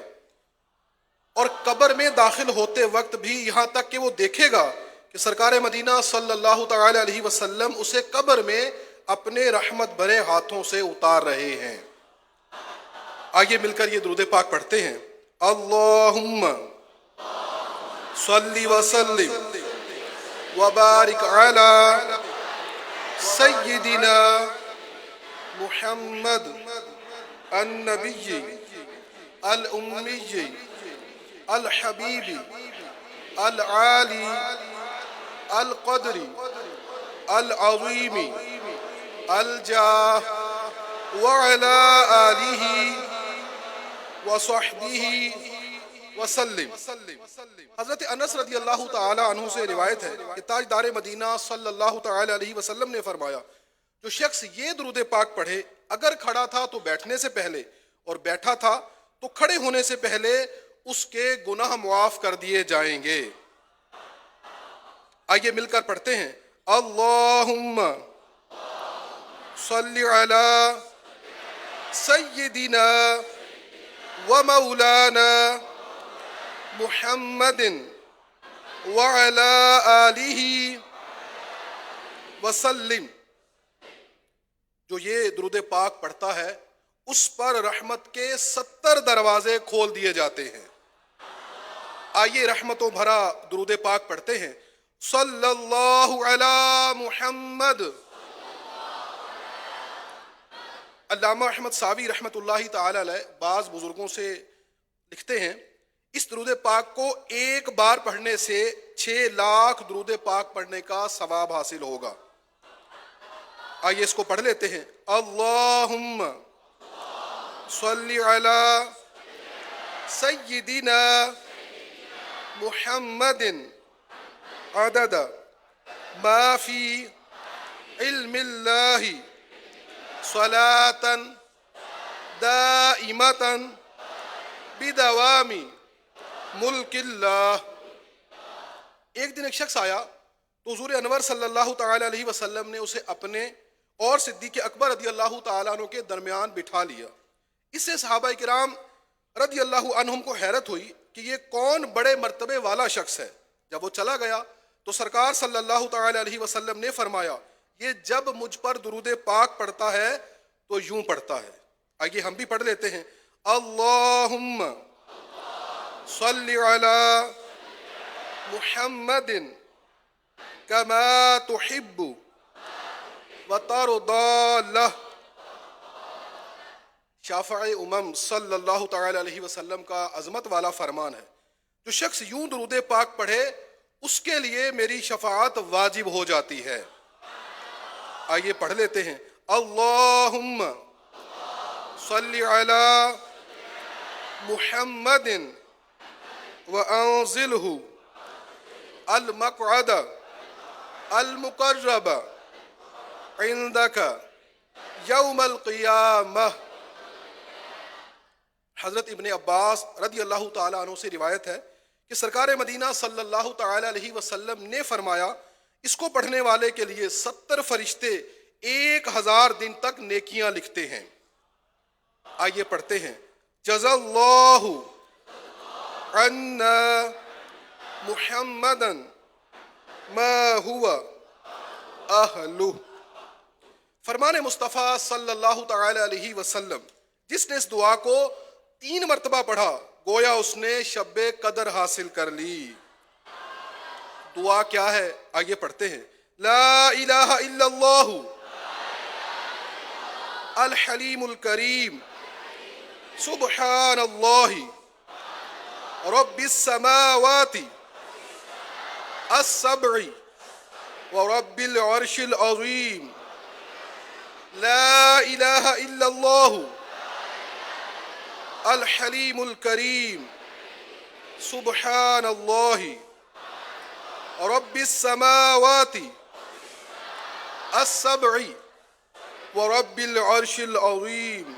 اور قبر میں داخل ہوتے وقت بھی یہاں تک کہ وہ دیکھے گا کہ سرکار مدینہ صلی اللہ تعالی علیہ وسلم اسے قبر میں اپنے رحمت بھرے ہاتھوں سے اتار رہے ہیں۔ آئیے مل کر یہ درود پاک پڑھتے ہیں۔ اللہم صلی وسلم وبارک علی سیدنا محمد النبی الامی الحبیب العالی القدر العظیم الجاہ وعلی آلہ وصحبہ وسلم۔ حضرت انس رضی اللہ تعالی عنہ سے روایت ہے کہ تاجدار مدینہ صلی اللہ تعالی علیہ وسلم نے فرمایا جو شخص یہ درود پاک پڑھے اگر کھڑا تھا تو بیٹھنے سے پہلے اور بیٹھا تھا تو کھڑے ہونے سے پہلے اس کے گناہ معاف کر دیے جائیں گے۔ آئیے مل کر پڑھتے ہیں۔ اللہم صلی علی سیدنا و مولانا محمد وعلی آلہ وسلم۔ جو یہ درود پاک پڑھتا ہے اس پر رحمت کے 70 دروازے کھول دیے جاتے ہیں۔ آئیے رحمتوں بھرا درود پاک پڑھتے ہیں۔ صلی اللہ علی محمد۔ علامہ احمد ساوی رحمۃ اللہ تعالی علیہ بعض بزرگوں سے لکھتے ہیں اس درود پاک کو 1 بار پڑھنے سے 6 لاکھ درود پاک پڑھنے کا ثواب حاصل ہوگا۔ آئیے اس کو پڑھ لیتے ہیں۔ اللہم صلی علی سیدنا محمد عدد ما فی علم اللہ صلاة دائمة بدوام ملک اللہ۔ ایک دن ایک شخص آیا تو حضور انور صلی اللہ تعالی علیہ وسلم نے اسے اپنے اور صدیق اکبر رضی اللہ تعالیٰ عنہ کے درمیان بٹھا لیا۔ اس سے صحابہ کرام رضی اللہ عنہم کو حیرت ہوئی کہ یہ کون بڑے مرتبے والا شخص ہے۔ جب وہ چلا گیا تو سرکار صلی اللہ تعالی علیہ وسلم نے فرمایا یہ جب مجھ پر درود پاک پڑھتا ہے تو یوں پڑھتا ہے۔ آئیے ہم بھی پڑھ لیتے ہیں۔ اللہم صلی علی محمد کما تحب وترضى له۔ شافع امم صلی اللہ تعالی علیہ وسلم کا عظمت والا فرمان ہے جو شخص یوں درود پاک پڑھے اس کے لیے میری شفاعت واجب ہو جاتی ہے۔ آئیے پڑھ لیتے ہیں۔ اللہم صلی علی محمد وانزلہ المقعد المقرب عندک یوم القیامہ۔ حضرت ابن عباس رضی اللہ تعالیٰ عنہ سے روایت ہے کہ سرکار مدینہ صلی اللہ تعالی علیہ وسلم نے فرمایا اس کو پڑھنے والے کے لیے 70 فرشتے 1000 دن تک نیکیاں لکھتے ہیں۔ آئیے پڑھتے ہیں۔ جزا اللہ عنا محمدا ما هو اہلہ۔ فرمان مصطفیٰ صلی اللہ تعالی علیہ وسلم جس نے اس دعا کو 3 مرتبہ پڑھا گویا اس نے شب قدر حاصل کر لی۔ دعا کیا ہے؟ آئیے پڑھتے ہیں۔ لا الہ الا اللہ الحلیم الکریم سبحان اللہ رب السماوات السبع ورب العرش العظیم۔ لا الہ الا اللہ الحلیم الکریم سبحان اللہ رب السماوات السبع ورب العرش العظیم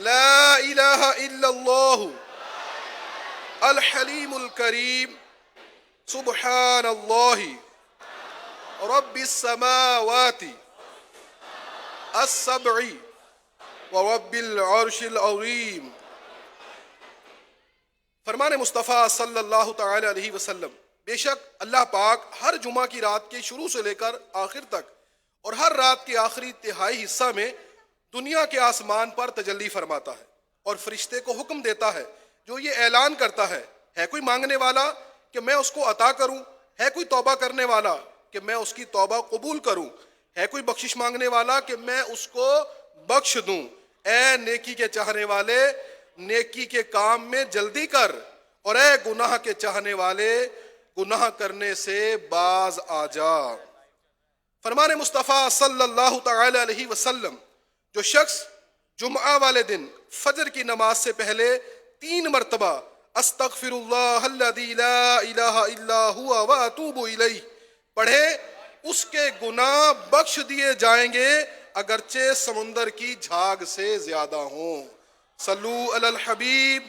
لا الہ الا اللہ الحلیم الکریم سبحان اللہ رب السماوات السبع ورب العرش العظیم۔ فرمان مصطفیٰ صلی اللہ تعالی علیہ وسلم، بے شک اللہ پاک ہر جمعہ کی رات کے شروع سے لے کر آخر تک اور ہر رات کے آخری تہائی حصہ میں دنیا کے آسمان پر تجلی فرماتا ہے اور فرشتے کو حکم دیتا ہے جو یہ اعلان کرتا ہے کوئی مانگنے والا کہ میں اس کو عطا کروں، ہے کوئی توبہ کرنے والا کہ میں اس کی توبہ قبول کروں، ہے کوئی بخشش مانگنے والا کہ میں اس کو بخش دوں۔ اے نیکی کے چاہنے والے نیکی کے کام میں جلدی کر، اور اے گناہ کے چاہنے والے گناہ کرنے سے باز آ جا۔ فرمان مصطفیٰ صلی اللہ تعالی علیہ وسلم، جو شخص جمعہ والے دن فجر کی نماز سے پہلے 3 مرتبہ استغفر اللہ الذی لا الہ الا ہوا واتوب الیہ پڑھے، اس کے گناہ بخش دیے جائیں گے اگرچہ سمندر کی جھاگ سے زیادہ ہوں۔ صلو علی الحبیب۔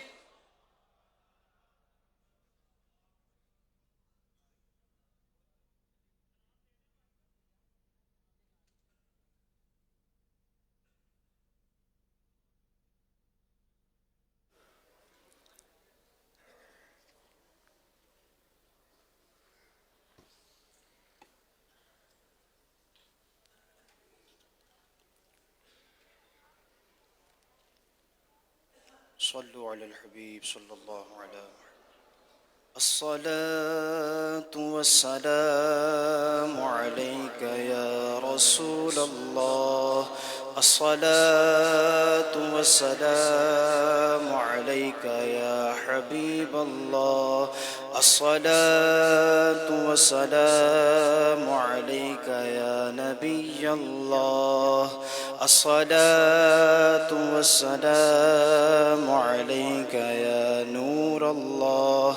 صلوا على الحبيب صلى الله عليه الصلاة والسلام عليك يا رسول الله، الصلاة والسلام عليك يا حبيب الله، الصلاة والسلام عليك يا نبي الله، الصلاة والسلام عليك يا نور الله،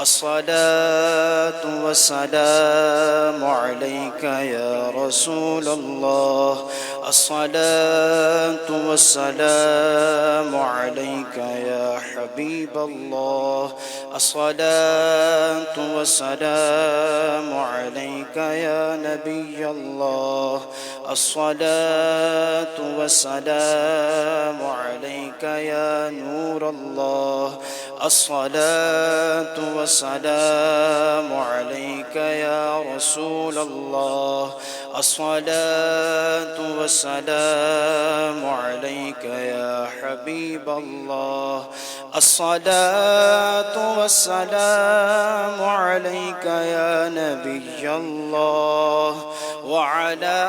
الصلاة والسلام عليك يا رسول الله، الصلاة والسلام عليك يا حبيب الله، الصلاة والسلام عليك يا نبي الله، الصلاة والسلام عليك يا نور الله، الصلاة والسلام عليك يا رسول الله، الصلاة والسلام عليك يا حبيب الله، الصلاة والسلام عليك يا نبي الله، وعلى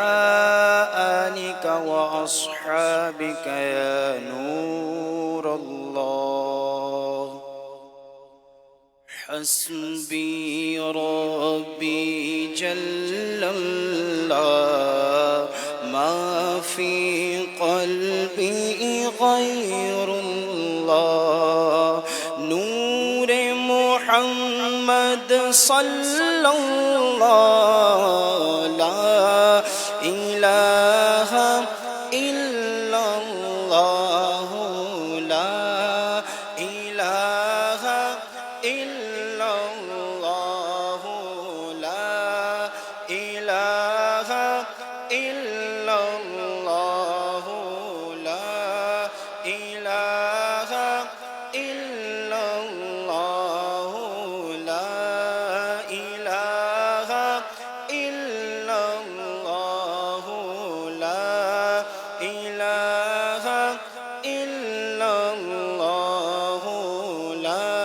آلك وأصحابك يا نور الله۔ حسبي ربي جل الله، ما في قلبي غير الله، نور محمد صلى الله، لا إله إلا الله، لا إله إلا الله، لا إله إلا الله، لا إله إلا الله، لا إله إلا الله، لا إله إلا الله، لا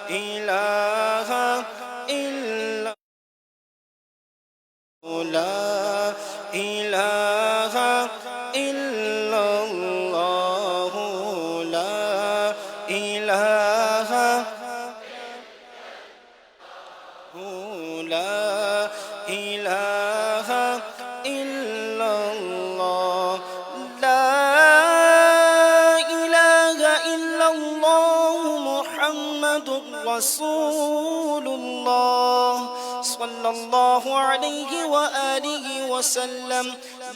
إله إلا لا إله إلا الله، لا إله لا إله إلا الله، لا إله إلا الله محمد رسول الله صلى الله عليه وآله وسلم،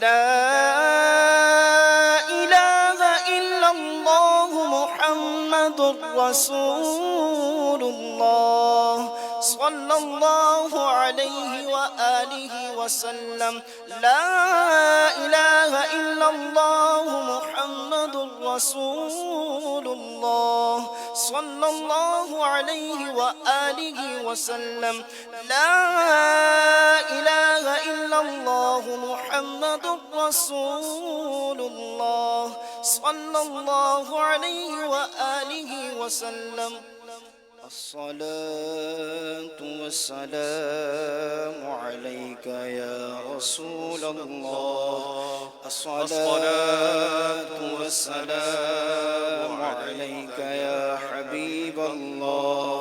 لا إله إلا الله محمد رسول الله صلى الله عليه وآله وسلم. لا إله إلا الله محمد رسول الله صلى الله عليه وآله وسلم. لا إله إلا الله محمد رسول الله صلى الله عليه وآله وسلم. الصلاة والسلام عليك يا رسول الله. الصلاة والسلام عليك يا حبيب الله.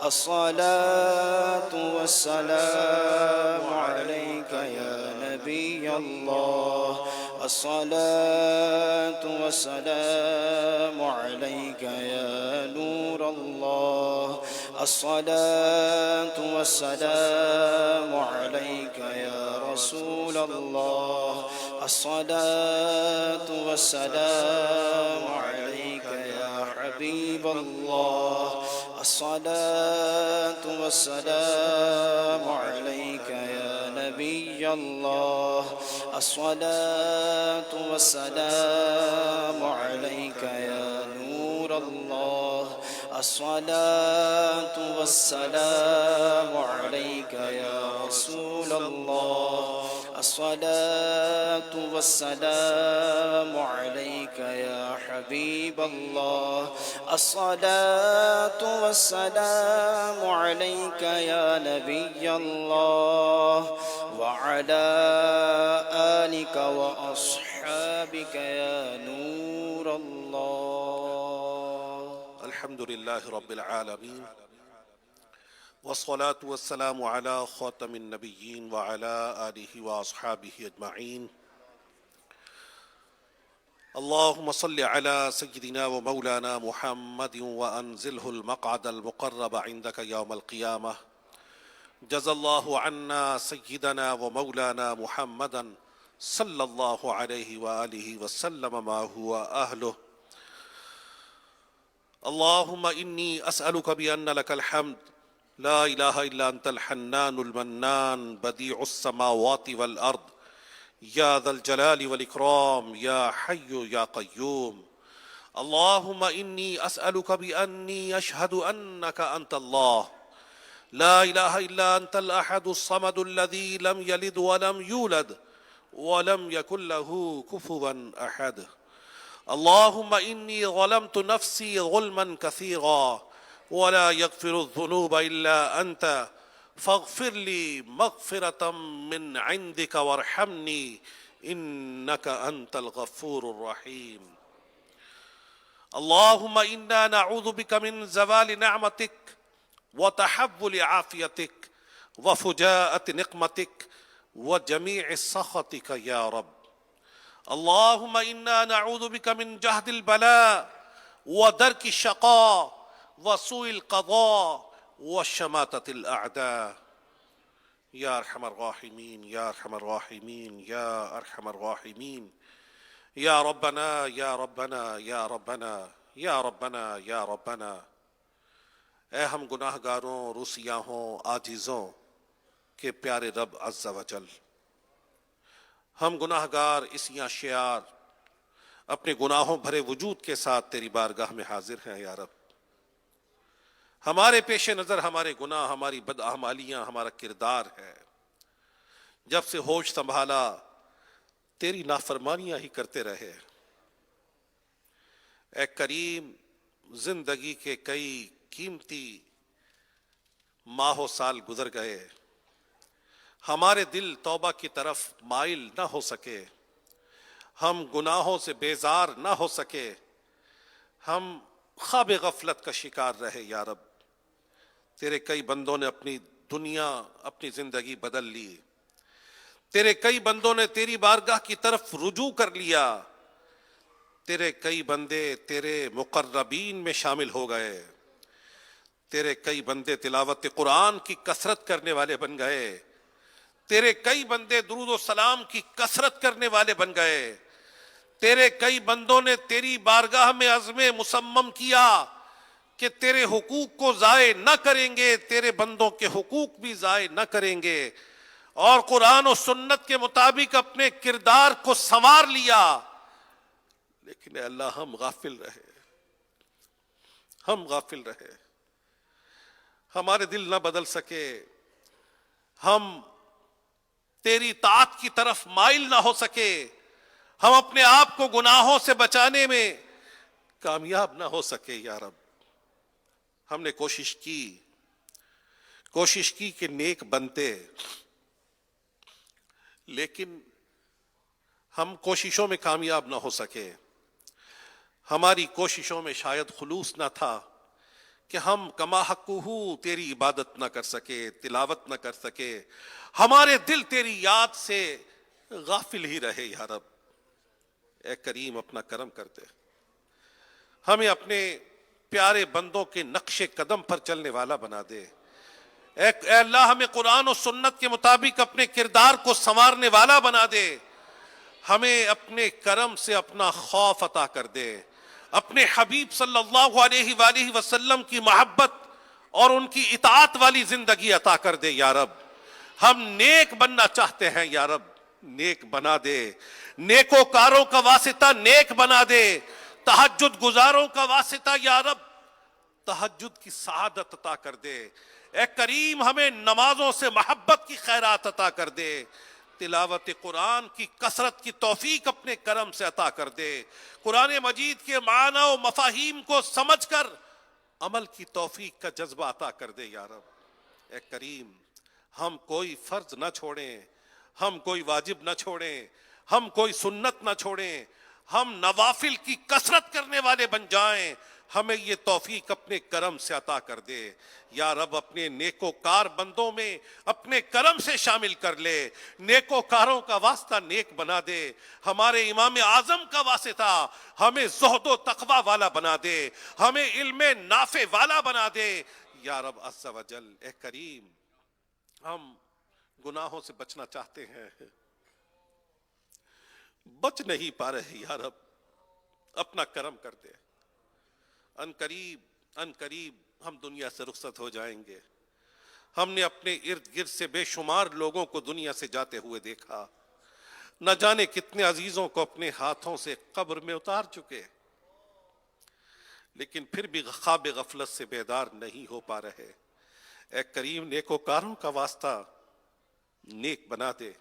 الصلاة والسلام عليك يا نبي الله. الصلاة والسلام عليك يا نور الله. الصلاة والسلام عليك يا رسول الله. الصلاة والسلام عليك يا حبيب الله. الصلاة والسلام عليك يا نبي الله. الصلاة والسلام عليك يا نور الله. الصلاة والسلام عليك يا رسول الله. الصلاة والسلام عليك يا حبيب الله. الصلاة والسلام عليك يا نبي الله وعلى آلك وأصحابك يا نور الله. الحمد لله رب العالمين والصلاة والسلام على خاتم النبيين وعلى آله وأصحابه أجمعين. اللهم صل على سيدنا ومولانا محمد وأنزله المقعد المقرب عندك يوم القيامة. جزا الله عنا سيدنا ومولانا محمدا صلى الله عليه وآله وسلم ما هو أهله. اللهم إني أسألك بأن لك الحمد لا إله إلا أنت الحنان المنان بديع السماوات والأرض يا ذا الجلال والإكرام يا حي يا قيوم. اللهم إني أسألك بأني أشهد أنك أنت الله لا إله إلا أنت الأحد الصمد الذي لم يلد ولم يولد ولم يكن له كفوا أحد. اللهم إني ظلمت نفسي ظلما كثيرا ولا يغفر الذنوب إلا أنت فاغفر لي مغفرة من عندك وارحمني إنك أنت الغفور الرحيم. اللهم إنا نعوذ بك من زوال نعمتك وتحول عافيتك وفجاءة نقمتك وجميع سخطك يا رب. اللهم إنا نعوذ بك من جهد البلاء ودرك الشقاء وسوء القضاء وشماتة الأعداء. يا أرحم الراحمين يا أرحم الراحمين يا أرحم الراحمين. يا ربنا يا ربنا يا ربنا يا ربنا يا ربنا. اے ہم گناہ گاروں، روسیاہوں، عاجزوں کے پیارے رب عز و جل، ہم گناہ گار اسیاں شیار اپنے گناہوں بھرے وجود کے ساتھ تیری بارگاہ میں حاضر ہیں یا رب. ہمارے پیش نظر ہمارے گناہ، ہماری بدعمالیاں، ہمارا کردار ہے. جب سے ہوش سنبھالا تیری نافرمانیاں ہی کرتے رہے۔ اے کریم، زندگی کے کئی قیمتی ماہ و سال گزر گئے، ہمارے دل توبہ کی طرف مائل نہ ہو سکے، ہم گناہوں سے بیزار نہ ہو سکے، ہم خواب غفلت کا شکار رہے۔ یا رب، تیرے کئی بندوں نے اپنی دنیا، اپنی زندگی بدل لی، تیرے کئی بندوں نے تیری بارگاہ کی طرف رجوع کر لیا، تیرے کئی بندے تیرے مقربین میں شامل ہو گئے، تیرے کئی بندے تلاوت قرآن کی کثرت کرنے والے بن گئے، تیرے کئی بندے درود و سلام کی کثرت کرنے والے بن گئے، تیرے کئی بندوں نے تیری بارگاہ میں عزم مصمم کیا کہ تیرے حقوق کو ضائع نہ کریں گے، تیرے بندوں کے حقوق بھی ضائع نہ کریں گے، اور قرآن و سنت کے مطابق اپنے کردار کو سنوار لیا۔ لیکن اے اللہ، ہم غافل رہے، ہم غافل رہے، ہمارے دل نہ بدل سکے، ہم تیری طاعت کی طرف مائل نہ ہو سکے، ہم اپنے آپ کو گناہوں سے بچانے میں کامیاب نہ ہو سکے۔ یا رب، ہم نے کوشش کی کہ نیک بنتے، لیکن ہم کوششوں میں کامیاب نہ ہو سکے، ہماری کوششوں میں شاید خلوص نہ تھا کہ ہم کما حقہ تیری عبادت نہ کر سکے، تلاوت نہ کر سکے، ہمارے دل تیری یاد سے غافل ہی رہے۔ یا رب، اے کریم، اپنا کرم کر دے، ہمیں اپنے پیارے بندوں کے نقش قدم پر چلنے والا بنا دے۔ اے اللہ، ہمیں قرآن و سنت کے مطابق اپنے کردار کو سنوارنے والا بنا دے، ہمیں اپنے کرم سے اپنا خوف عطا کر دے، اپنے حبیب صلی اللہ علیہ وآلہ وسلم کی محبت اور ان کی اطاعت والی زندگی عطا کر دے۔ یا رب، ہم نیک بننا چاہتے ہیں، یا رب نیک بنا دے، نیکوکاروں کا واسطہ نیک بنا دے، تہجد گزاروں کا واسطہ یا رب تہجد کی سعادت عطا کر دے۔ اے کریم، ہمیں نمازوں سے محبت کی خیرات عطا کر دے، تلاوت قرآن کی کثرت کی توفیق اپنے کرم سے عطا کر دے، قرآن مجید کے معنی و مفاہیم کو سمجھ کر عمل کی توفیق کا جذبہ عطا کر دے۔ یا رب، اے کریم، ہم کوئی فرض نہ چھوڑیں، ہم کوئی واجب نہ چھوڑیں، ہم کوئی سنت نہ چھوڑیں، ہم نوافل کی کثرت کرنے والے بن جائیں، ہمیں یہ توفیق اپنے کرم سے عطا کر دے۔ یا رب، اپنے نیکوکار بندوں میں اپنے کرم سے شامل کر لے، نیکوکاروں کا واسطہ نیک بنا دے، ہمارے امام اعظم کا واسطہ ہمیں زہد و تقوی والا بنا دے، ہمیں علم نافع والا بنا دے۔ یا رب عز و جل، اے کریم، ہم گناہوں سے بچنا چاہتے ہیں، بچ نہیں پا رہے۔ یا رب، اپنا کرم کر دے، ان قریب ہم دنیا سے رخصت ہو جائیں گے۔ ہم نے اپنے ارد گرد سے بے شمار لوگوں کو دنیا سے جاتے ہوئے دیکھا، نہ جانے کتنے عزیزوں کو اپنے ہاتھوں سے قبر میں اتار چکے، لیکن پھر بھی خواب غفلت سے بیدار نہیں ہو پا رہے۔ اے کریم، نیکوکاروں کا واسطہ نیک بنا دے،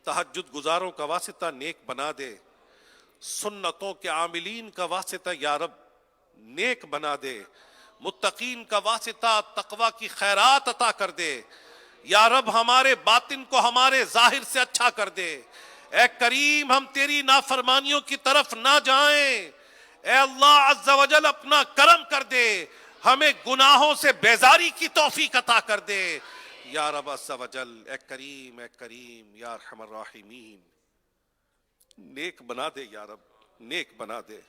تہجد گزاروں کا واسطہ نیک بنا دے، سنتوں کے عاملین کا واسطہ یا رب نیک بنا دے، متقین کا واسطہ تقوی کی خیرات عطا کر دے۔ یا رب، ہمارے باطن کو ہمارے ظاہر سے اچھا کر دے۔ اے کریم، ہم تیری نافرمانیوں کی طرف نہ جائیں۔ اے اللہ عز و جل، اپنا کرم کر دے، ہمیں گناہوں سے بیزاری کی توفیق عطا کر دے۔ یا رب عز و جل، اے کریم یا ارحم الراحمین، نیک بنا دے۔ یا رب، نیک بنا دے،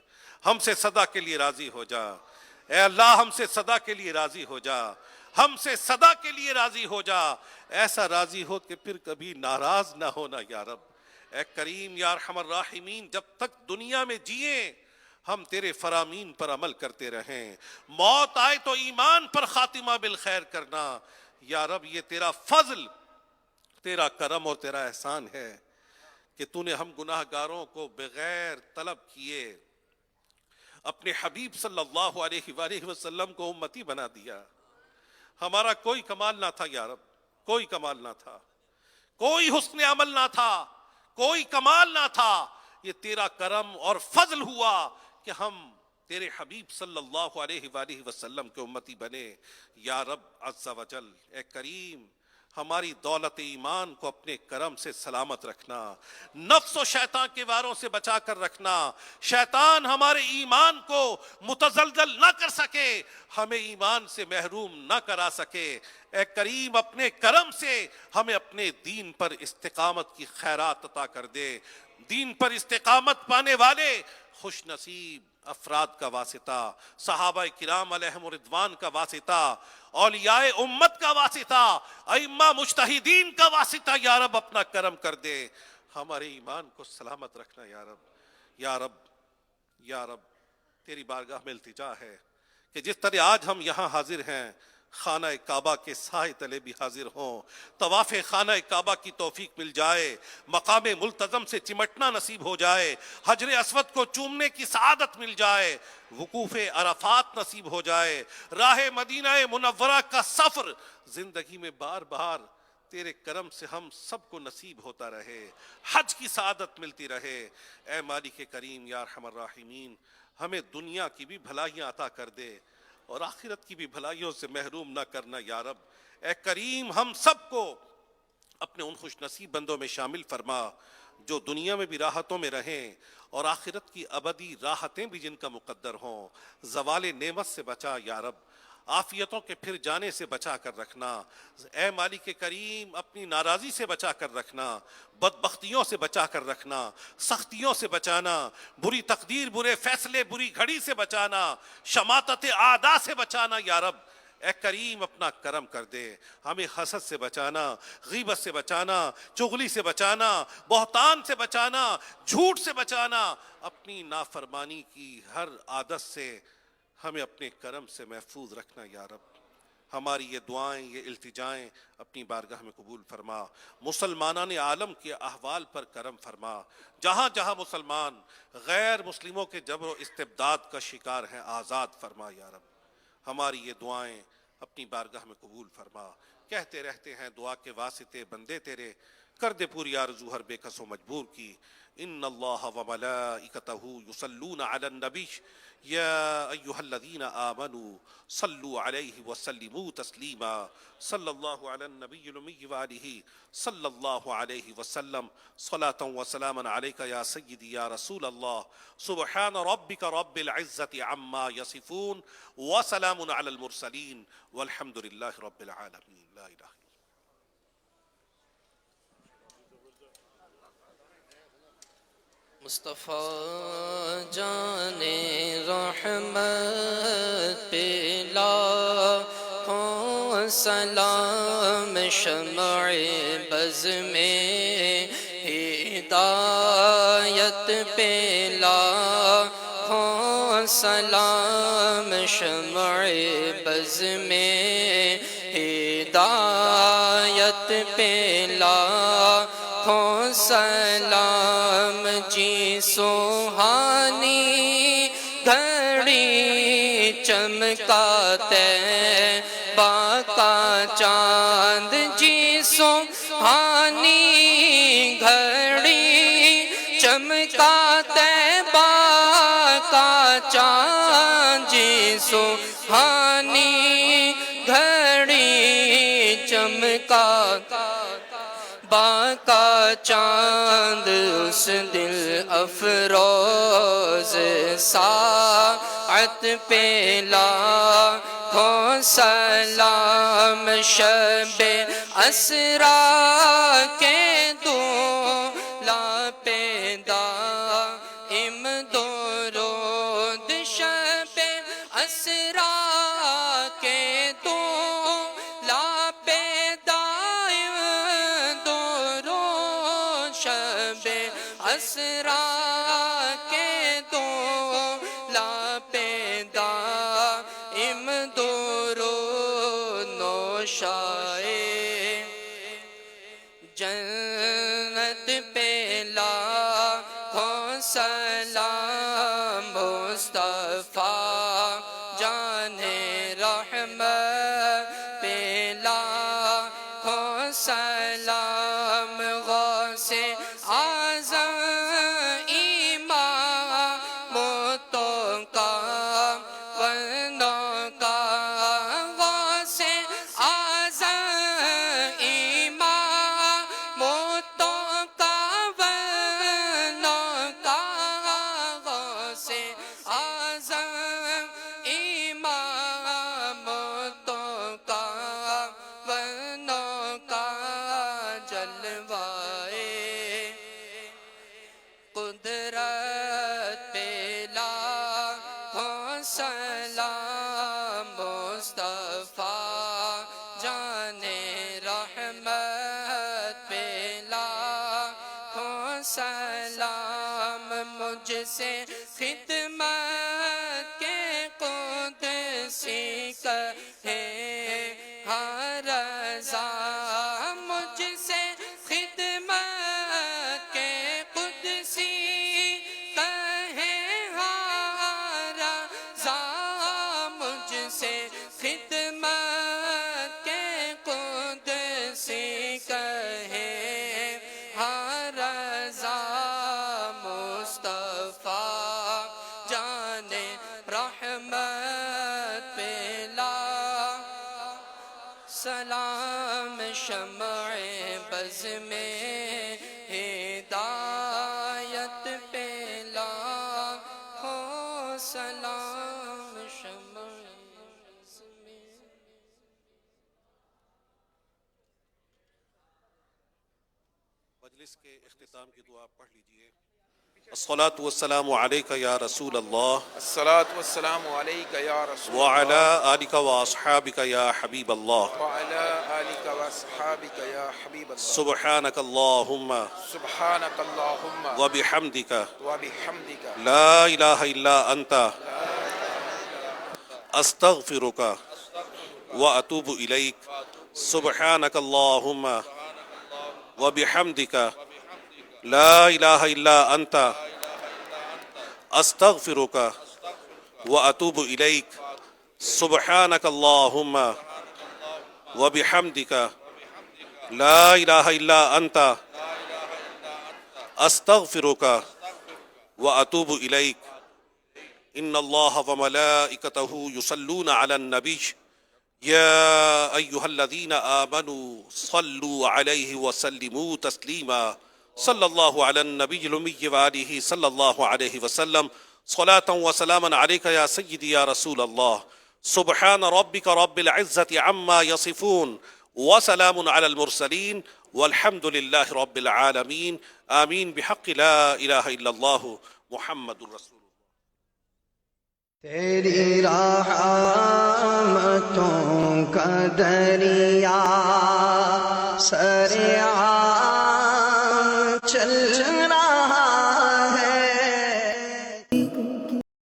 ہم سے صدا کے لیے راضی ہو جا۔ اے اللہ، ہم سے صدا کے لیے راضی ہو جا، ہم سے صدا کے لیے راضی ہو جا، ایسا راضی ہو کہ پھر کبھی ناراض نہ ہونا۔ یا رب، اے کریم یا ارحم الراحمین، جب تک دنیا میں جئیں ہم تیرے فرامین پر عمل کرتے رہیں، موت آئے تو ایمان پر خاتمہ بالخیر کرنا۔ یا رب، یہ تیرا فضل، تیرا کرم اور تیرا احسان ہے کہ تو نے ہم گناہ گاروں کو بغیر طلب کیے اپنے حبیب صلی اللہ علیہ وآلہ وسلم کو امتی بنا دیا۔ ہمارا کوئی کمال نہ تھا یا رب، کوئی کمال نہ تھا، کوئی حسن عمل نہ تھا، کوئی کمال نہ تھا، یہ تیرا کرم اور فضل ہوا کہ ہم تیرے حبیب صلی اللہ علیہ وآلہ وسلم کے امتی بنے۔ یا رب عز و جل، اے کریم ہماری دولت ایمان کو اپنے کرم سے سلامت رکھنا، نفس و شیطان کے واروں سے بچا کر رکھنا، شیطان ہمارے ایمان کو متزلزل نہ کر سکے، ہمیں ایمان سے محروم نہ کرا سکے۔ اے کریم اپنے کرم سے ہمیں اپنے دین پر استقامت کی خیرات عطا کر دے۔ دین پر استقامت پانے والے خوش نصیب افراد کا واسطہ، صحابہ کرام علیہم رضوان کا واسطہ، اولیاء امت کا واسطہ، ائمہ مجتہدین کا واسطہ یا رب اپنا کرم کر دے، ہمارے ایمان کو سلامت رکھنا یا رب۔ یا رب یا رب تیری بارگاہ میں التجا ہے کہ جس طرح آج ہم یہاں حاضر ہیں، خانہ کعبہ کے سائے تلے بھی حاضر ہوں، طواف خانہ کعبہ کی توفیق مل جائے، مقام ملتزم سے چمٹنا نصیب ہو جائے، حجر اسود کو چومنے کی سعادت مل جائے، وقوف عرفات نصیب ہو جائے، راہ مدینہ منورہ کا سفر زندگی میں بار بار تیرے کرم سے ہم سب کو نصیب ہوتا رہے، حج کی سعادت ملتی رہے۔ اے مالک کریم یا ارحم الراحمین، ہمیں دنیا کی بھی بھلائیاں عطا کر دے اور آخرت کی بھی بھلائیوں سے محروم نہ کرنا یا رب۔ اے کریم ہم سب کو اپنے ان خوش نصیب بندوں میں شامل فرما جو دنیا میں بھی راحتوں میں رہیں اور آخرت کی ابدی راحتیں بھی جن کا مقدر ہوں۔ زوال نعمت سے بچا یا رب، عافیتوں کے پھر جانے سے بچا کر رکھنا۔ اے مالک کریم اپنی ناراضی سے بچا کر رکھنا، بدبختیوں سے بچا کر رکھنا، سختیوں سے بچانا، بری تقدیر، برے فیصلے، بری گھڑی سے بچانا، شماتت اعداء سے بچانا یا رب۔ اے کریم اپنا کرم کر دے، ہمیں حسد سے بچانا، غیبت سے بچانا، چغلی سے بچانا، بہتان سے بچانا، جھوٹ سے بچانا، اپنی نافرمانی کی ہر عادت سے ہمیں اپنے کرم سے محفوظ رکھنا یا رب۔ ہماری یہ دعائیں، یہ التجائیں اپنی بارگاہ میں قبول فرما۔ مسلمانان عالم کے احوال پر کرم فرما، جہاں جہاں مسلمان غیر مسلموں کے جبر و استبداد کا شکار ہیں آزاد فرما یا رب۔ ہماری یہ دعائیں اپنی بارگاہ میں قبول فرما۔ کہتے رہتے ہیں دعا کے واسطے بندے تیرے، کر دے پوری آرزو ہر بے کس و مجبور کی۔ ان اللہ و ملائکتہ یصلون علی النبی یا ایہا الذین آمنوا صلوا علیہ وسلموا تسلیما۔ صلی اللہ علی النبی الامی وآلہ صلی اللہ علیہ وسلم۔ صلاۃ و سلاما علیک یا سیدی یا رسول اللہ۔ سبحان ربک رب العزۃ عما یصفون وسلام علی المرسلین والحمد للہ رب العالمین۔ لا الہ الا مصطفیٰ جان رحمت پہ لاکھوں سلام، شمع بز میں ہدایت پہ لاکھوں سلام، شمع بز میں ہدایت پہ لاکھوں سلام۔ جی سوہانی گھڑی چمکاتے باقا چاند، جی سوہانی گھڑی چمکاتے باقا چاند، جی سوہانی گھڑی چمکاتے باقا چاند، اس دل افروز ساعت پہ لاکھوں سلام، شب اسرا کے دولا پہ دائم درود، شب اسرا کے دولا پہ دائم درود، شب اسرا کے دولا پہ دائم درود، نوشائے جنت پہ لاکھوں سلام، مصطفیٰ جان رحمت پہ لاکھوں سلام، غوث قدرت پہ لاکھوں سلام مصطفیٰ جان رحمت پہ لاکھوں سلام مجھ سے خدمت کے قدسی کہے ہاں رضا مجھ سے خدمت کے قدسی کہے ہاں رضا مجھ سے خدمت کے قدسی کہے ہاں رضا مصطفیٰ جان رحمت پہ سلام شمع بز میں ہدایت پہ لاکھوں سلام شمع بز میں مجلس کے اختتام کی دعا پڑھ لیجئے۔ الصلاة والسلام علیک یا رسول اللہ الصلاة والسلام علیک یا رسول وعلی اللہ آلک واصحابک یا حبیب اللہ وعلی آلک واصحابک یا حبیب اللہ سبحانک اللہم سبحانک اللہم وبحمدک وبحمدک لا الہ الا انت استغفرک واتوب الیک سبحانک اللہم وبحمدک لا الہ الا انت استغفرک واتوب الیک سبحانک اللہم وبحمدک لا الہ الا انت استغفرک واتوب الیک ان اللہ وملائکتہ یصلون علی النبی یا ایہا الذین آمنوا صلوا علیہ وسلموا تسلیما صلی اللہ علی النبی الامی وآلہ صلی اللہ علیہ وسلم صلاة وسلاما علیک یا سیدی یا رسول اللہ سبحان ربک رب العزة عما یصفون وسلام علی المرسلین والحمد للہ رب العالمین آمین بحق لا الہ الا اللہ محمد رسول اللہ۔ تیری رحمتوں کا دریا سرعا